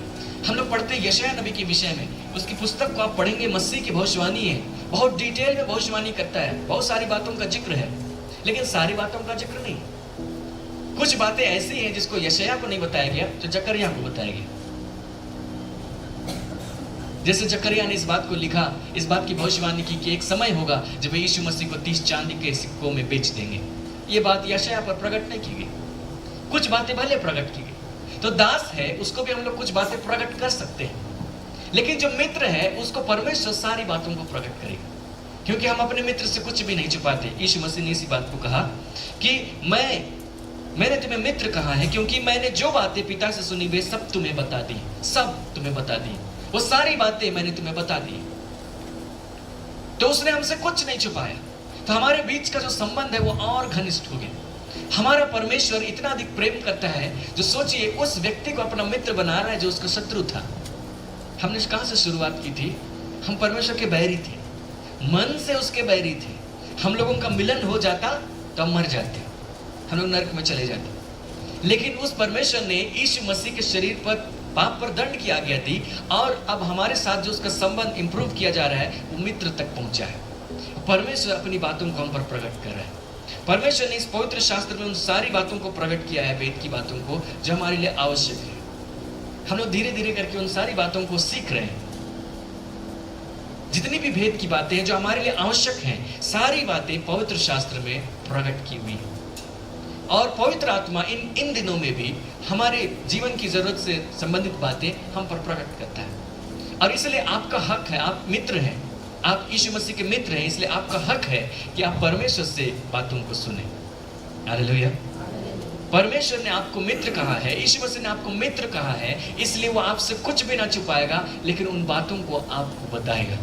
हम लोग पढ़ते हैं यशायाह नबी के विषय में, उसकी पुस्तक को आप पढ़ेंगे, मसीह की भविष्यवाणी है, बहुत डिटेल में भविष्यवाणी करता है, बहुत सारी बातों का जिक्र है, लेकिन सारी बातों का जिक्र नहीं। कुछ बातें ऐसी हैं जिसको यशायाह को नहीं बताया गया, तो जकरिया को बताया गया। जैसे जकरिया ने इस बात को लिखा, इस बात की भविष्यवाणी की कि एक समय होगा जब यीशु मसीह को 30 चांदी के सिक्कों में बेच देंगे। ये बात यशायाह पर प्रकट नहीं की गई, कुछ बातें भले प्रकट की गई। तो दास है, उसको भी हम लोग कुछ बातें प्रकट कर सकते हैं, लेकिन जो मित्र है उसको परमेश्वर सारी बातों को प्रकट करेगा, क्योंकि हम अपने मित्र से कुछ भी नहीं छुपाते। यीशु मसीह ने इसी बात को कहा कि मैंने तुम्हें मित्र कहा है, क्योंकि मैंने जो बातें पिता से सुनी वे सब तुम्हें बता दी, सब तुम्हें बता दी, वो सारी बातें मैंने तुम्हें बता दी। तो उसने हमसे कुछ नहीं छुपाया। तो हमारे बीच का जो संबंध है वो और घनिष्ठ हो गया। हमारा परमेश्वर इतना अधिक प्रेम करता है, जो सोचिए उस व्यक्ति को अपना मित्र बना रहा है जो उसका शत्रु था। हमने कहां से शुरुआत की थी? हम परमेश्वर के बैरी थे, मन से उसके बैरी थे। हम लोगों का मिलन हो जाता तो हम मर जाते, हम लोग नरक में चले जाते। लेकिन उस परमेश्वर ने यीशु मसीह के शरीर पर पाप पर दंड की आज्ञा दी, और अब हमारे साथ जो उसका संबंध इंप्रूव किया जा रहा है वो मित्र तक पहुंचा है। परमेश्वर अपनी बातों को हम पर प्रकट कर रहा है। परमेश्वर ने इस पवित्र शास्त्र में उन सारी बातों को प्रकट किया है, वेद की बातों को, जो हमारे लिए आवश्यक है। हम लोग धीरे धीरे करके उन सारी बातों को सीख रहे हैं। जितनी भी भेद की बातें हैं जो हमारे लिए आवश्यक हैं, सारी बातें पवित्र शास्त्र में प्रकट की हुई हैं। और पवित्र आत्मा इन दिनों में भी हमारे जीवन की जरूरत से संबंधित बातें हम पर प्रकट करता है। और इसलिए आपका हक है, आप मित्र हैं, आप यीशु मसीह के मित्र हैं, इसलिए आपका हक है कि आप परमेश्वर से बातों को सुने। हालेलुया। परमेश्वर ने आपको मित्र कहा है, यीशु मसीह ने आपको मित्र कहा है, इसलिए वो आपसे कुछ भी ना छुपाएगा, लेकिन उन बातों को आपको बताएगा,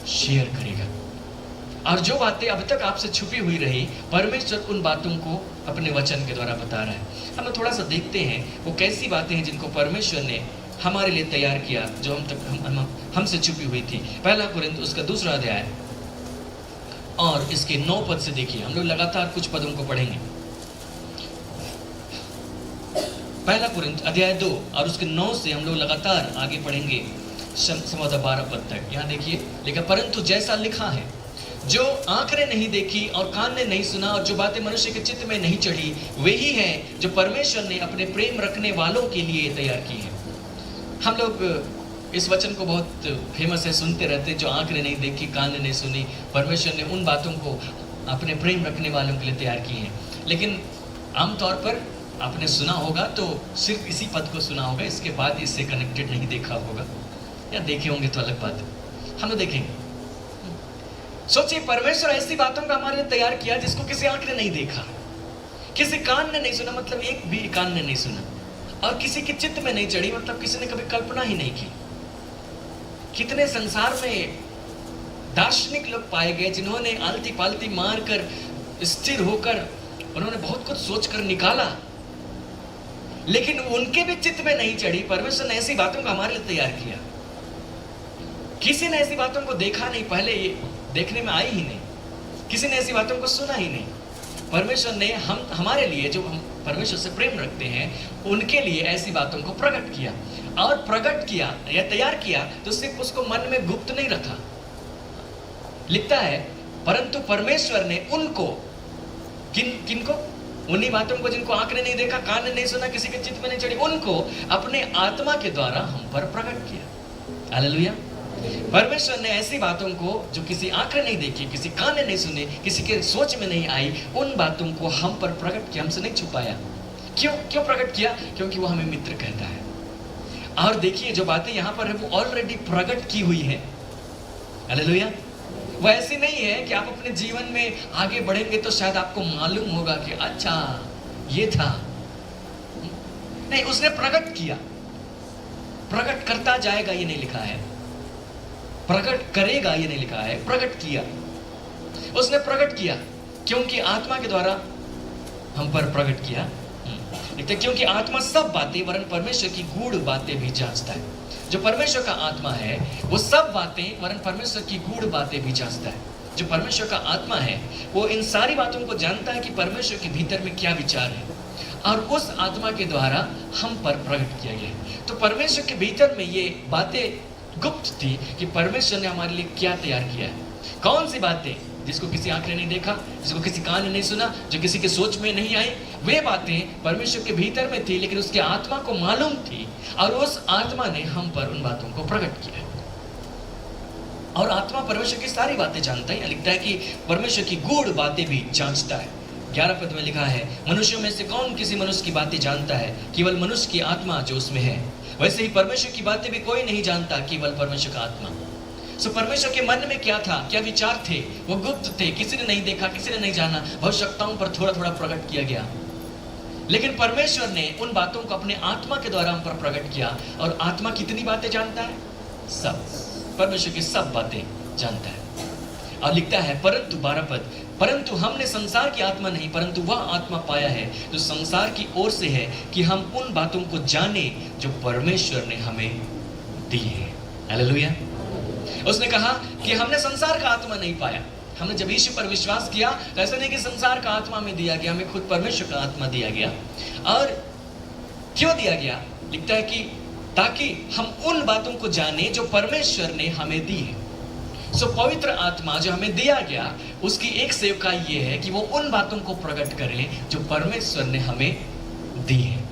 शेयर करेगा। और जो बातें अब तक आपसे छुपी हुई रही, परमेश्वर उन बातों को अपने वचन के द्वारा बता रहा है। हम थोड़ा सा देखते हैं वो कैसी बातें हैं जिनको परमेश्वर ने हमारे लिए तैयार किया, जो हम तक हमसे छुपी हुई थी। पहला कुरिन्थ उसका 2 अध्याय और इसके 9 पद से देखिए। हम लोग लगातार कुछ पदों को पढ़ेंगे। पहला कुरिन्थ अध्याय 2 और उसके 9 से हम लोग लगातार आगे पढ़ेंगे संभवतः 12 पद तक। यहाँ देखिए लिखा, परंतु जैसा लिखा है, जो आंख ने नहीं देखी और कान ने नहीं सुना और जो बातें मनुष्य के चित्त में नहीं चढ़ी, वही है जो परमेश्वर ने अपने प्रेम रखने वालों के लिए तैयार की है। हम लोग इस वचन को बहुत फेमस है, सुनते रहते हैं, जो आंख ने नहीं देखी, कान ने नहीं सुनी, परमेश्वर ने उन बातों को अपने प्रेम रखने वालों के लिए तैयार की है। लेकिन आमतौर पर आपने सुना होगा तो सिर्फ इसी पद को सुना होगा, इसके बाद इससे कनेक्टेड नहीं देखा होगा, या देखे होंगे तो अलग बात है। हम लोग देखेंगे। सोचिए, परमेश्वर ऐसी बातों का हमारे लिए तैयार किया जिसको किसी आंख ने नहीं देखा, किसी कान ने नहीं सुना, मतलब एक भी कान ने नहीं सुना, और किसी के चित्त में नहीं चढ़ी, मतलब किसी ने कभी कल्पना ही नहीं की। कितने संसार में दार्शनिक लोग पाए गए जिन्होंने आलती पालती मारकर स्थिर होकर उन्होंने बहुत कुछ सोचकर निकाला, लेकिन उनके भी चित्त में नहीं चढ़ी। परमेश्वर ने ऐसी बातों को हमारे लिए तैयार किया। किसी ने ऐसी बातों को देखा नहीं, पहले ये देखने में आई ही नहीं, किसी ने ऐसी बातों को सुना ही नहीं। परमेश्वर ने हमारे लिए, जो हम परमेश्वर से प्रेम रखते हैं, उनके लिए ऐसी बातों को प्रकट किया, और प्रकट किया या तैयार किया तो सिर्फ उसको मन में गुप्त नहीं रखा। लिखता है, परंतु परमेश्वर ने उनको, किनको, उन्हीं बातों को जिनको आंख ने नहीं देखा, कान ने नहीं सुना, किसी के चित्त में नहीं चढ़ी, उनको अपने आत्मा के द्वारा हम पर प्रकट किया। हालेलुया। परमेश्वर ने ऐसी बातों को जो किसी आंख ने नहीं देखी, किसी कान ने नहीं सुनी, किसी के सोच में नहीं आई, उन बातों को हम पर प्रकट किया, हमसे नहीं छुपाया। क्यों प्रकट किया? क्योंकि वो हमें मित्र कहता है। और देखिए, जो बातें यहाँ पर है वो ऑलरेडी प्रकट की हुई है। हालेलुया। वो ऐसी नहीं है कि आप अपने जीवन में आगे बढ़ेंगे तो शायद आपको मालूम होगा कि अच्छा ये था। नहीं, उसने प्रकट किया। प्रकट करता जाएगा ये नहीं लिखा है, प्रकट करेगा ये नहीं लिखा है, प्रकट किया। उसने प्रकट किया क्योंकि आत्मा के द्वारा हम पर प्रकट किया। क्योंकि आत्मा सब बातें वरन परमेश्वर की गूढ़ बातें भी जांचता है। जो परमेश्वर का आत्मा है वो सब बातें वरन परमेश्वर की गूढ़ बातें भी जांचता है। जो परमेश्वर का आत्मा है वो इन सारी बातों को जानता है कि परमेश्वर के भीतर में क्या विचार है, और उस आत्मा के द्वारा हम पर प्रकट किया गया। तो परमेश्वर के भीतर में ये बातें गुप्त थी कि परमेश्वर ने हमारे लिए क्या तैयार किया है। कौन सी बातें जिसको किसी आंख ने नहीं देखा, जिसको किसी कान ने नहीं सुना, जो किसी के सोच में नहीं आई, वे बातें परमेश्वर के भीतर में थी, लेकिन उसके आत्मा को मालूम थी, और उस आत्मा ने हम पर उन बातों को प्रकट किया। और आत्मा परमेश्वर की सारी बातें जानता है। लिखता है कि परमेश्वर की गूढ़ बातें भी जांचता है। 11 पद में लिखा है, मनुष्यों में से कौन किसी मनुष्य की बातें जानता है, केवल मनुष्य की आत्मा जो उसमें है। वैसे ही परमेश्वर की बातें भी कोई नहीं जानता, केवल परमेश्वर का आत्मा। सो परमेश्वर के मन में क्या था, क्या विचार थे, वो गुप्त थे, किसी ने नहीं देखा, किसी ने नहीं जाना। भविष्यवक्ताओं पर थोड़ा थोड़ा प्रकट किया गया, लेकिन परमेश्वर ने उन बातों को अपने आत्मा के द्वारा हम पर प्रकट किया। और आत्मा कितनी बातें जानता है? सब। परमेश्वर की सब बातें जानता है। और लिखता है, परंतु 12 पद, परंतु हमने संसार की आत्मा नहीं, परंतु वह आत्मा पाया है जो संसार की ओर से है, कि हम उन बातों को जाने जो परमेश्वर ने हमें दी है। हालेलुया। उसने कहा कि हमने संसार का आत्मा नहीं पाया। हमने जब यीशु पर विश्वास किया तो ऐसा नहीं कि संसार का आत्मा में दिया गया, हमें खुद परमेश्वर का आत्मा दिया गया। और क्यों दिया गया? लिखता है कि ताकि हम उन बातों को जाने जो परमेश्वर ने हमें दी है। सो पवित्र आत्मा जो हमें दिया गया, उसकी एक सेवकाई ये है कि वो उन बातों को प्रकट करे जो परमेश्वर ने हमें दी है।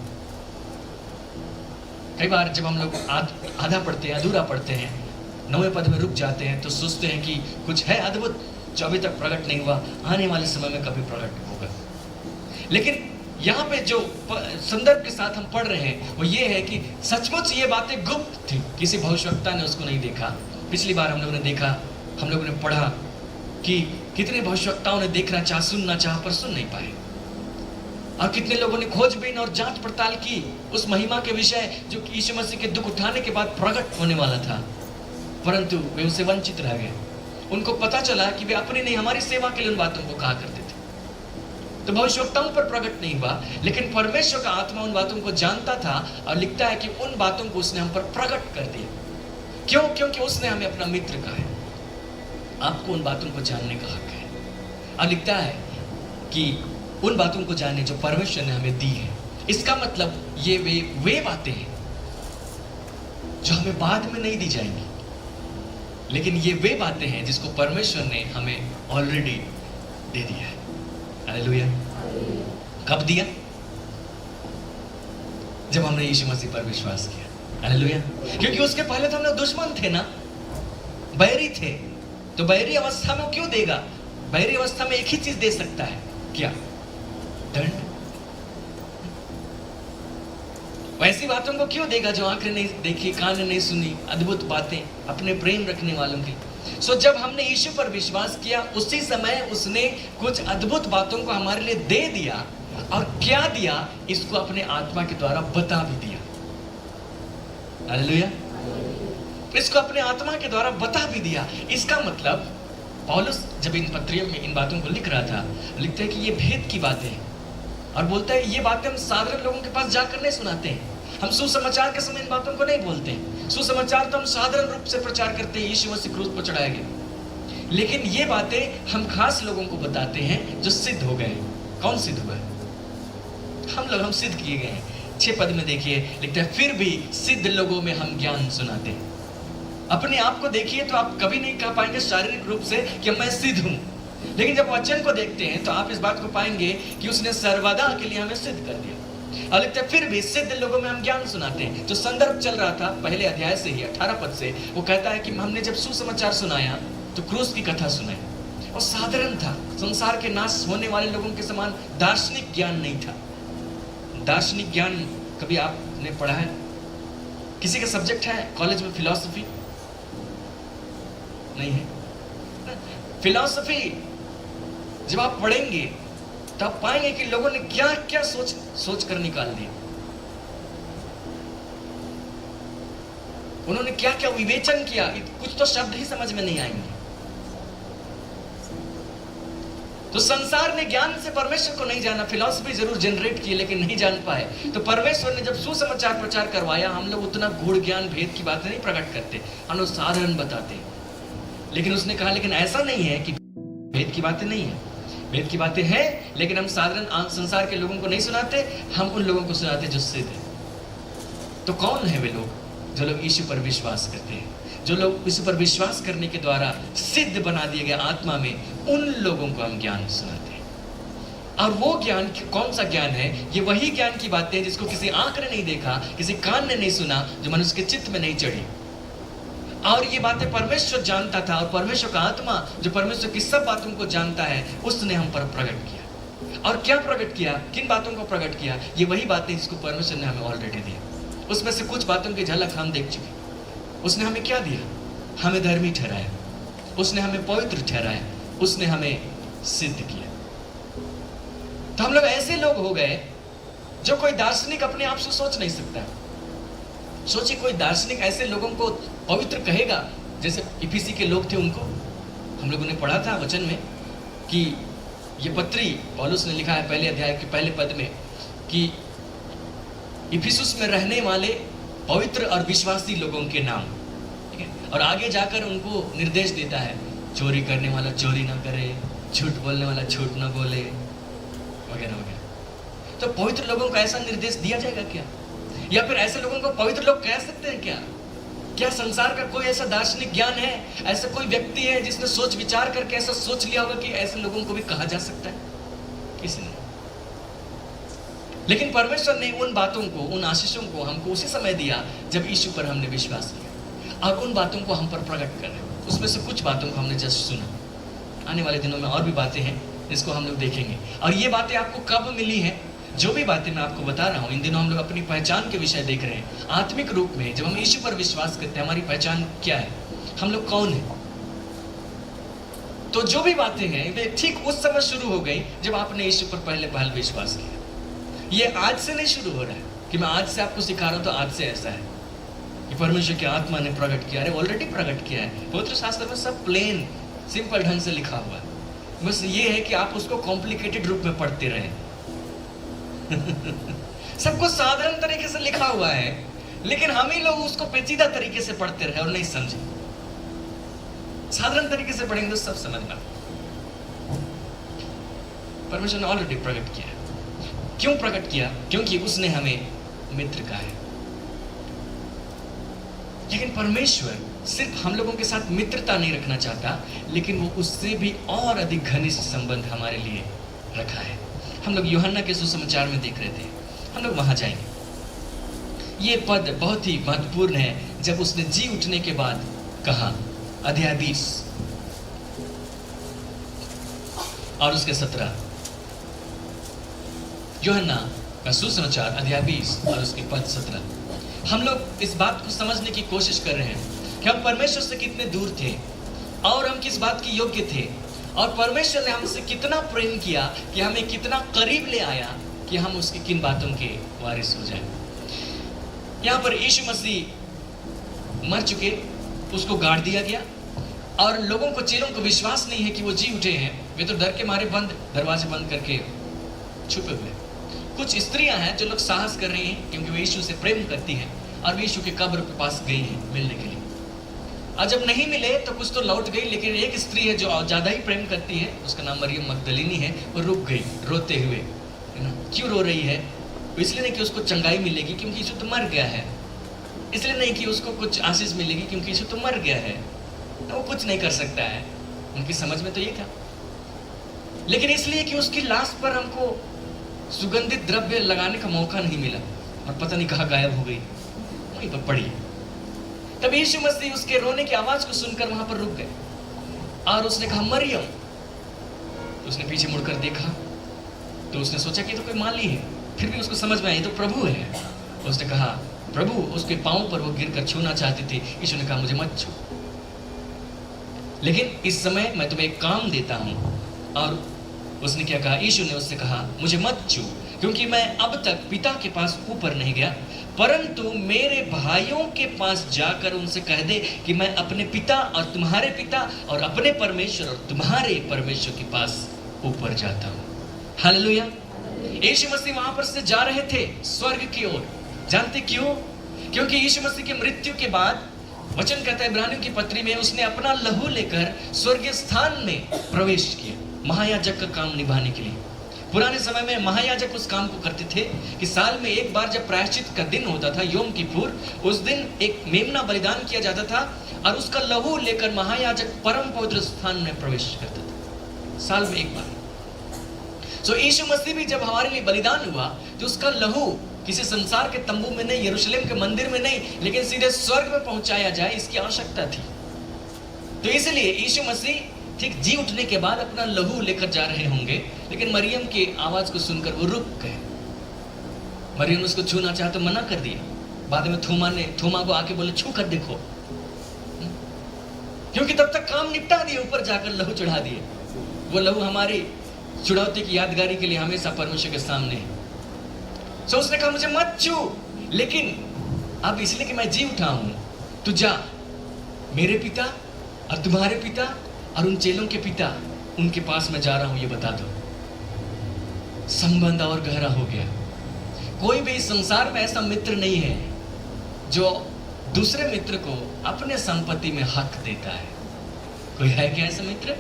कई बार जब हम लोग आधा पढ़ते हैं, अधूरा पढ़ते हैं, 9वें पद में रुक जाते हैं, तो सोचते हैं कि कुछ है अद्भुत जो अभी तक प्रकट नहीं हुआ, आने वाले समय में कभी प्रकट होगा। लेकिन यहाँ पे जो संदर्भ के साथ हम पढ़ रहे हैं वो ये है कि सचमुच ये बातें गुप्त थी, किसी भविष्यवक्ता ने उसको नहीं देखा। पिछली बार हम लोगों ने देखा, हम लोगों ने पढ़ा कि कितने भविष्यवक्ताओं ने देखना चाह, सुनना चाह, पर सुन नहीं पाए। और कितने लोगों ने खोजबीन और जांच पड़ताल की उस महिमा के विषय जो कि यीशु मसीह के दुख उठाने के बाद प्रकट होने वाला था, परंतु वे उसे वंचित रह गए। उनको पता चला कि वे अपनी नहीं हमारी सेवा के लिए उन बातों को कहा करते थे। तो भविष्यवक्ताओं पर प्रकट नहीं हुआ, लेकिन परमेश्वर का आत्मा उन बातों को जानता था और लिखता है कि उन बातों को उसने हम पर प्रकट कर दिया। क्यों? क्योंकि उसने हमें अपना मित्र कहा है। आपको उन बातों को जानने का हक है। और लिखता है कि उन बातों को जानने जो परमेश्वर ने हमें दी है। इसका मतलब ये वे बातें हैं जो हमें बाद में नहीं दी जाएंगी, लेकिन ये वे बातें हैं जिसको परमेश्वर ने हमें ऑलरेडी दे दिया है। हालेलुया। कब दिया? जब हमने यीशु मसीह पर विश्वास किया। हालेलुया। क्योंकि उसके पहले तो हम लोग दुश्मन थे ना, बैरी थे। तो बैरी अवस्था में क्यों देगा? बैरी अवस्था में एक ही चीज दे सकता है, क्या? दंड। वैसी बातों को क्यों देगा जो आंखें नहीं देखी, कान नहीं सुनी, अद्भुत बातें अपने प्रेम रखने वालों की। जब हमने यीशु पर विश्वास किया, उसी समय उसने कुछ अद्भुत बातों को हमारे लिए दे दिया। और क्या दिया? इसको अपने आत्मा के द्वारा बता भी दिया। हालेलुया। इसको अपने आत्मा के द्वारा बता भी दिया। इसका मतलब पौलुस जब इन पत्रियों में इन बातों को लिख रहा था, लिखता है कि ये भेद की बातें हैं, और बोलता है ये बातें हम साधारण लोगों के पास जाकर नहीं सुनाते हैं। हम सुसमाचार के समय इन बातों को नहीं बोलते हैं। सुसमाचार तो हम साधारण रूप से प्रचार करते हैं, यीशु मसीह क्रूस पर चढ़ाया गया। लेकिन ये बातें हम खास लोगों को बताते हैं जो सिद्ध हो गए। कौन सिद्ध हुआ? हम सिद्ध किए गए हैं। 6 पद में देखिए, लिखता है फिर भी सिद्ध लोगों में हम ज्ञान सुनाते हैं। अपने आप को देखिए तो आप कभी नहीं कह पाएंगे शारीरिक रूप से कि मैं सिद्ध हूं, लेकिन जब वचन को देखते हैं तो आप इस बात को पाएंगे कि उसने सर्वदा के लिए हमें सिद्ध कर दिया। और लिखते हैं फिर भी सिद्ध लोगों में हम ज्ञान सुनाते हैं। जो संदर्भ चल रहा था पहले अध्याय से ही 18 पद से, वो कहता है कि हमने जब सुसमाचार सुनाया तो क्रूस की कथा सुनाई, और साधारण था, संसार के नाश होने वाले लोगों के समान दार्शनिक ज्ञान नहीं था। दार्शनिक ज्ञान कभी आपने पढ़ा है? किसी का सब्जेक्ट है कॉलेज में फिलॉसफी? नहीं है। फिलॉसफी जब आप पढ़ेंगे तो आप पाएंगे कि लोगों ने क्या क्या सोच कर निकाल दिया। उन्होंने क्या क्या विवेचन किया, कुछ तो शब्द ही समझ में नहीं आएंगे। तो संसार ने ज्ञान से परमेश्वर को नहीं जाना, फिलॉसफी जरूर जनरेट की लेकिन नहीं जान पाए। तो परमेश्वर ने जब सुसमाचार प्रचार करवाया, हम लोग उतना गूढ़ ज्ञान भेद की बातें नहीं प्रकट करते, हम लोग साधारण बताते। लेकिन उसने कहा लेकिन ऐसा नहीं है कि भेद की बातें नहीं है, भेद की बातें हैं, लेकिन हम साधारण संसार के लोगों को नहीं सुनाते, हम उन लोगों को सुनाते जो सिद्ध है। तो कौन है वे लोग? जो लोग यीशु पर विश्वास करते हैं, जो लोग यीशु पर विश्वास करने के द्वारा सिद्ध बना दिए गए आत्मा में, उन लोगों को हम ज्ञान सुनाते हैं। और वो ज्ञान कौन सा ज्ञान है? ये वही ज्ञान की बातें हैं जिसको किसी आंख ने नहीं देखा, किसी कान ने नहीं सुना, जो मनुष्य के चित्त में नहीं चढ़ी। और ये बातें परमेश्वर जानता था, और परमेश्वर का आत्मा जो परमेश्वर की सब बातों को जानता है, उसने हम पर प्रकट किया। और क्या प्रकट किया? किन बातों को प्रकट किया? ये वही बातें जिसको परमेश्वर ने हमें ऑलरेडी दिया। उसमें से कुछ बातों की झलक हम देख चुके। उसने हमें क्या दिया? हमें धर्मी ठहराया, उसने हमें पवित्र ठहराया, उसने हमें सिद्ध किया। तो हम लोग ऐसे लोग हो गए जो कोई दार्शनिक अपने आप से सोच नहीं सकता। सोचिए, कोई दार्शनिक ऐसे लोगों को पवित्र कहेगा जैसे इफिसी के लोग थे। उनको हम लोगों ने पढ़ा था वचन में कि ये पत्री पौलुस ने लिखा है पहले अध्याय के पहले पद में कि इफिसुस में रहने वाले पवित्र और विश्वासी लोगों के नाम, ठीक है। और आगे जाकर उनको निर्देश देता है, चोरी करने वाला चोरी ना करे, झूठ बोलने वाला झूठ ना बोले, वगैरह वगैरह। तो पवित्र लोगों को ऐसा निर्देश दिया जाएगा क्या? या फिर ऐसे लोगों को पवित्र लोग कह सकते हैं क्या? क्या संसार का कोई ऐसा दार्शनिक ज्ञान है, ऐसा कोई व्यक्ति है जिसने सोच विचार करके ऐसा सोच लिया होगा कि ऐसे लोगों को भी कहा जा सकता है? किसी ने। लेकिन परमेश्वर ने उन बातों को, उन आशीषों को हमको उसी समय दिया जब यीशु पर हमने विश्वास किया, और उन बातों को हम पर प्रकट कर रहे हैं। उसमें से कुछ बातों को हमने जस्ट सुना। आने वाले दिनों में और भी बातें हैं जिसको हम लोग देखेंगे। और ये बातें आपको कब मिली हैं? जो भी बातें मैं आपको बता रहा हूँ, इन दिनों हम लोग अपनी पहचान के विषय देख रहे हैं। आत्मिक रूप में जब हम यीशु पर विश्वास करते हैं, हमारी पहचान क्या है, हम लोग कौन हैं। तो जो भी बातें हैं वे ठीक उस समय शुरू हो गई जब आपने यीशु पर पहले विश्वास किया। ये आज से नहीं शुरू हो रहा है कि मैं आज से आपको सिखा रहा हूँ तो आज से ऐसा है। ये परमेश्वर की आत्मा ने प्रकट किया, अरे ऑलरेडी प्रकट किया है। पवित्र शास्त्र में सब प्लेन सिंपल ढंग से लिखा हुआ है, बस ये है कि आप उसको कॉम्प्लिकेटेड रूप में पढ़ते रहें। सबको साधारण तरीके से लिखा हुआ है, लेकिन हम ही लोग उसको पेचीदा तरीके से पढ़ते रहे और नहीं समझे। साधारण तरीके से पढ़ेंगे तो सब समझ में। परमेश्वर ने ऑलरेडी प्रकट किया। क्यों प्रकट किया? क्योंकि उसने हमें मित्र कहा है। लेकिन परमेश्वर सिर्फ हम लोगों के साथ मित्रता नहीं रखना चाहता, लेकिन वो उससे भी और अधिक घनिष्ठ संबंध हमारे लिए रखा है। हम लोग यूहन्ना के सुसमाचार में देख रहे थे, हम लोग वहां जाएंगे। ये पद बहुत ही महत्वपूर्ण है। जब उसने जी उठने के बाद कहा, अध्याय 20 और उसके 17, यूहन्ना का सुसमाचार अध्याय 20 और उसके पद 17। हम लोग इस बात को समझने की कोशिश कर रहे हैं कि हम परमेश्वर से कितने दूर थे और हम किस बात के योग्य थे, और परमेश्वर ने हमसे कितना प्रेम किया कि हमें कितना करीब ले आया कि हम उसकी किन बातों के वारिस हो जाएं। यहाँ पर यीशु मसीह मर चुके, उसको गाड़ दिया गया, और लोगों को, चेलों को विश्वास नहीं है कि वो जी उठे हैं। वे तो डर के मारे दरवाजे बंद करके छुपे हुए। कुछ स्त्रियां हैं जो लोग साहस कर रही हैं क्योंकि वे यीशु से प्रेम करती हैं, और वे यीशु के कब्र के पास गई हैं मिलने के लिए। और जब नहीं मिले तो कुछ तो लौट गई, लेकिन एक स्त्री है जो ज़्यादा ही प्रेम करती है, उसका नाम मरियम मगदलिनी है। वो रुक गई रोते हुए, है ना। क्यों रो रही है? इसलिए नहीं कि उसको चंगाई मिलेगी क्योंकि यीशु तो मर गया है, इसलिए नहीं कि उसको कुछ आशीष मिलेगी क्योंकि यीशु तो मर गया है, वो कुछ नहीं कर सकता है। उनकी समझ में तो ये था, लेकिन इसलिए कि उसकी लाश पर हमको सुगंधित द्रव्य लगाने का मौका नहीं मिला, और पता नहीं कहाँ गायब हो गई, वहीं पर पड़ी। तब यीशु मसीह उसके रोने की आवाज को सुनकर वहां पर रुक गए, और उसने कहा, मरियम। तो उसने पीछे मुड़कर देखा, तो उसने सोचा कि तो कोई माली है, फिर भी उसको समझ में आई तो प्रभु है। उसने कहा, प्रभु। उसके पांव पर वो गिरकर छूना चाहती थी। यीशु ने कहा, मुझे मत छू, लेकिन इस समय मैं तुम्हें एक काम देता हूं। और उसने क्या कहा? यीशु ने उससे कहा, मुझे मत छू, क्योंकि मैं अब तक पिता के पास ऊपर नहीं गया, परंतु मेरे भाइयों के पास जाकर उनसे कह दे कि मैं अपने पिता और तुम्हारे पिता और अपने परमेश्वर और तुम्हारे परमेश्वर के पास ऊपर जाता हूं। हालेलुया। यीशु मसीह वहां पर से जा रहे थे स्वर्ग की ओर। जानते क्यों? क्योंकि यीशु मसीह की मृत्यु के बाद वचन कहता है इब्रानियों की पत्री में, उसने अपना लहू लेकर स्वर्गीय स्थान में प्रवेश किया, महायाजक का काम निभाने के लिए। पुराने समय में महायाजक उस काम को करते थे कि साल में एक बार जब प्रायश्चित का दिन होता था, योम किपुर, उस दिन एक मेमना बलिदान किया जाता था, और उसका लहू लेकर महायाजक परम पवित्र स्थान में प्रवेश करता था, साल में एक बार। सो यीशु मसीह भी जब हमारे लिए बलिदान हुआ, तो उसका लहू किसी संसार के तंबू में नहीं, यरूशलेम के मंदिर में नहीं, लेकिन सीधे स्वर्ग में पहुंचाया जाए, इसकी आवश्यकता थी। तो इसलिए यीशु मसीह ठीक जी उठने के बाद अपना लहू लेकर जा रहे होंगे, लेकिन मरियम की आवाज को सुनकर वो रुक गए। मरियम उसको छूना चाहा तो मना कर दिया। बाद में थोमा को आके बोले, छू कर देखो, क्योंकि तब तक काम निपटा दिए, ऊपर जाकर लहू चढ़ा दिए। वो लहू हमारी चुड़ौती की यादगारी के लिए हमेशा परमेश्वर के सामने है। सो उसने कहा, मुझे मत छू, लेकिन अब इसलिए कि मैं जी उठा हूं, तू जा, मेरे पिता और तुम्हारे पिता और उन चेलों के पिता, उनके पास मैं जा रहा हूं, ये बता दो। संबंध और गहरा हो गया। कोई भी इस संसार में ऐसा मित्र नहीं है जो दूसरे मित्र को अपने संपत्ति में हक देता है। कोई है क्या ऐसा मित्र?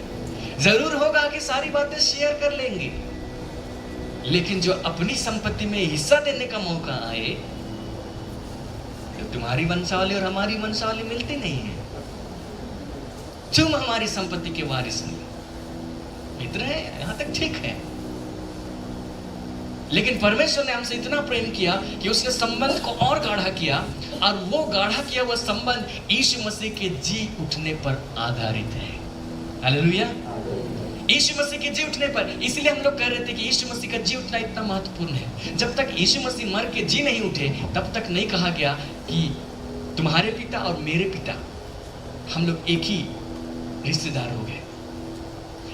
जरूर होगा कि सारी बातें शेयर कर लेंगे, लेकिन जो अपनी संपत्ति में हिस्सा देने का मौका आए, तो तुम्हारी वंशावली और हमारी वंशावली मिलती नहीं है। तुम हमारी संपत्ति के वारिस नहीं। मित्र है, यहां तक ठीक है, लेकिन परमेश्वर ने हमसे इतना प्रेम किया कि उसने संबंध को और गाढ़ा किया, और वो गाढ़ा किया हुआ संबंध यीशु मसीह के जी उठने पर आधारित है। हालेलुया। यीशु मसीह के जी उठने पर, इसलिए हम लोग कह रहे थे कि यीशु मसीह का जी उठना इतना महत्वपूर्ण है। जब तक यीशु मसीह मर के जी नहीं उठे, तब तक नहीं कहा गया कि तुम्हारे पिता और मेरे पिता, हम लोग एक ही रिश्तेदार हो गए।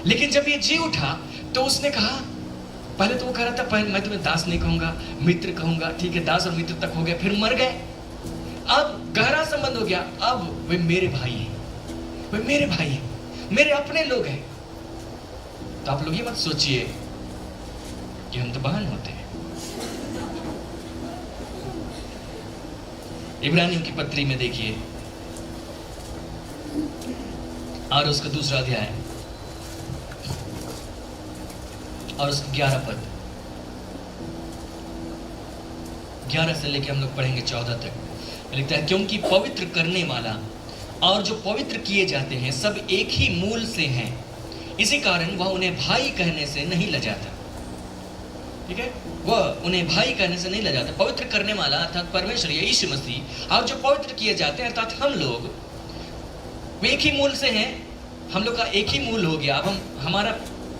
लेकिन जब ये जी उठा तो उसने कहा, पहले तो वो कह रहा था, पहले मैं तुम्हें दास नहीं कहूंगा, मित्र कहूंगा। ठीक है, दास और मित्र तक हो गया, फिर मर गए। अब गहरा संबंध हो गया, अब वे मेरे भाई हैं, वे मेरे भाई हैं। मेरे अपने लोग हैं। तो आप लोग ये मत सोचिए कि हम तो बहन होते हैं। इब्रानियों की पत्री में देखिए और उसका दूसरा अध्याय और उसका 11 पद, 11 से लेके हम लोग पढ़ेंगे 14 तक। लिखता है, क्योंकि पवित्र करने वाला और जो पवित्र किए जाते हैं सब एक ही मूल से हैं, इसी कारण वह उन्हें भाई कहने से नहीं लजाता। ठीक है, वह उन्हें भाई कहने से नहीं लजाता। पवित्र करने वाला अर्थात परमेश्वर यीशु मसीह, और जो पवित्र किए जाते हैं अर्थात हम लोग, वे एक ही मूल से हैं। हम लोग का एक ही मूल हो गया। अब हमारा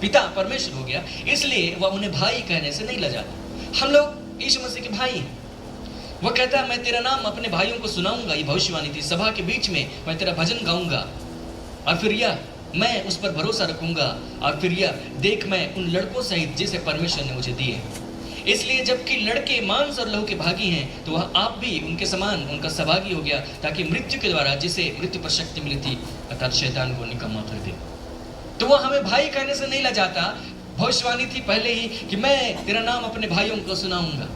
पिता परमेश्वर हो गया, इसलिए वह उन्हें भाई कहने से नहीं लजाता। हम लोग यीशु मसीह के भाई हैं। वह कहता है, मैं तेरा नाम अपने भाइयों को सुनाऊंगा। ये भविष्यवाणी थी। सभा के बीच में मैं तेरा भजन गाऊंगा, और फिर यह मैं उस पर भरोसा रखूंगा, और फिर यह देख मैं उन लड़कों सहित जिसे परमेश्वर ने मुझे दिए। इसलिए जबकि लड़के मांस और लहू के भागी हैं, तो वह आप भी उनके समान उनका सहभागी हो गया, ताकि मृत्यु के द्वारा जिसे मृत्यु पर शक्ति मिली थी अर्थात शैतान को निकम्मा कर दे। तो वह हमें भाई कहने से नहीं लजाता। भविष्यवाणी थी पहले ही कि मैं तेरा नाम अपने भाइयों को सुनाऊंगा।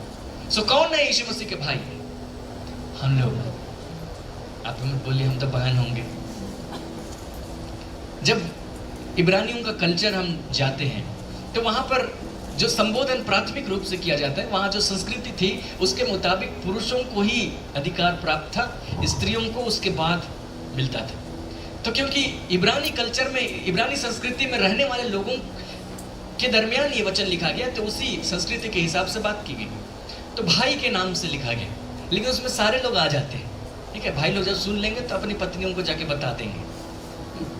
सो कौन है यीशु मसीह के भाई? हम लोग। आप हमें बोलिए, हम तो बहन होंगे। जब इब्रानियों का कल्चर हम जाते हैं तो वहां पर जो संबोधन प्राथमिक रूप से किया जाता है, वहां जो संस्कृति थी उसके मुताबिक पुरुषों को ही अधिकार प्राप्त था, स्त्रियों को उसके बाद मिलता था। तो क्योंकि इब्रानी कल्चर में, इब्रानी संस्कृति में रहने वाले लोगों के दरमियान ये वचन लिखा गया, तो उसी संस्कृति के हिसाब से बात की गई। तो भाई के नाम से लिखा गया, लेकिन उसमें सारे लोग आ जाते हैं। ठीक है, भाई लोग जब सुन लेंगे तो अपनी पत्नियों को जाके बता देंगे,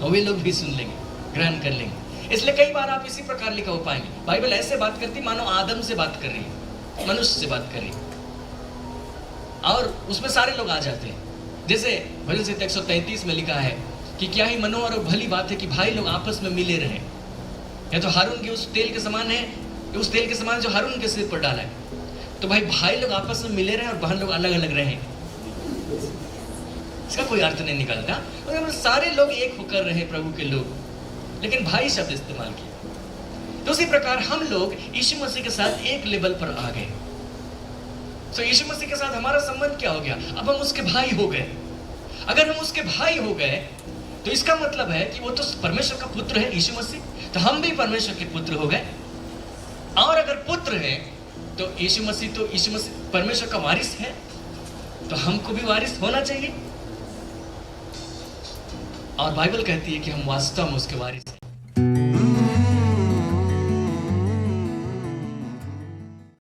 और वे लोग भी सुन लेंगे, ग्रहण कर लेंगे। इसलिए कई बार आप इसी प्रकार लिखा हो पाएंगे, बाइबल ऐसे बात करती मानो आदम से बात कर रही है, मनुष्य से बात कर रही है, और उसमें सारे लोग आ जाते हैं। जैसे भजन संहिता 133 में लिखा है कि क्या ही मनोहर और भली बात है कि भाई लोग आपस में मिले रहें। या तो हारून के उस तेल के समान है, उस तेल के समान जो हारून के सिर पर डाला है। तो भाई लोग आपस में मिले रहें और बहन लोग अलग अलग रहें, इसका कोई अर्थ नहीं निकलता। तो सारे लोग एक होकर रहे प्रभु के लोग, लेकिन भाई शब्द इस्तेमाल किया। तो उसी प्रकार हम लोग यीशु मसीह के साथ एक लेवल पर आ गए। तो यीशु मसीह के साथ हमारा संबंध क्या हो गया? अब हम उसके भाई हो गए। अगर हम उसके भाई हो गए तो इसका मतलब है कि वो तो परमेश्वर का पुत्र है यीशु मसीह, तो हम भी परमेश्वर के पुत्र हो गए। और अगर पुत्र है तो यीशु मसीह परमेश्वर का वारिस है, तो हमको भी वारिस होना चाहिए। और बाइबल कहती है कि हम वास्तव में उसके वारिस हैं।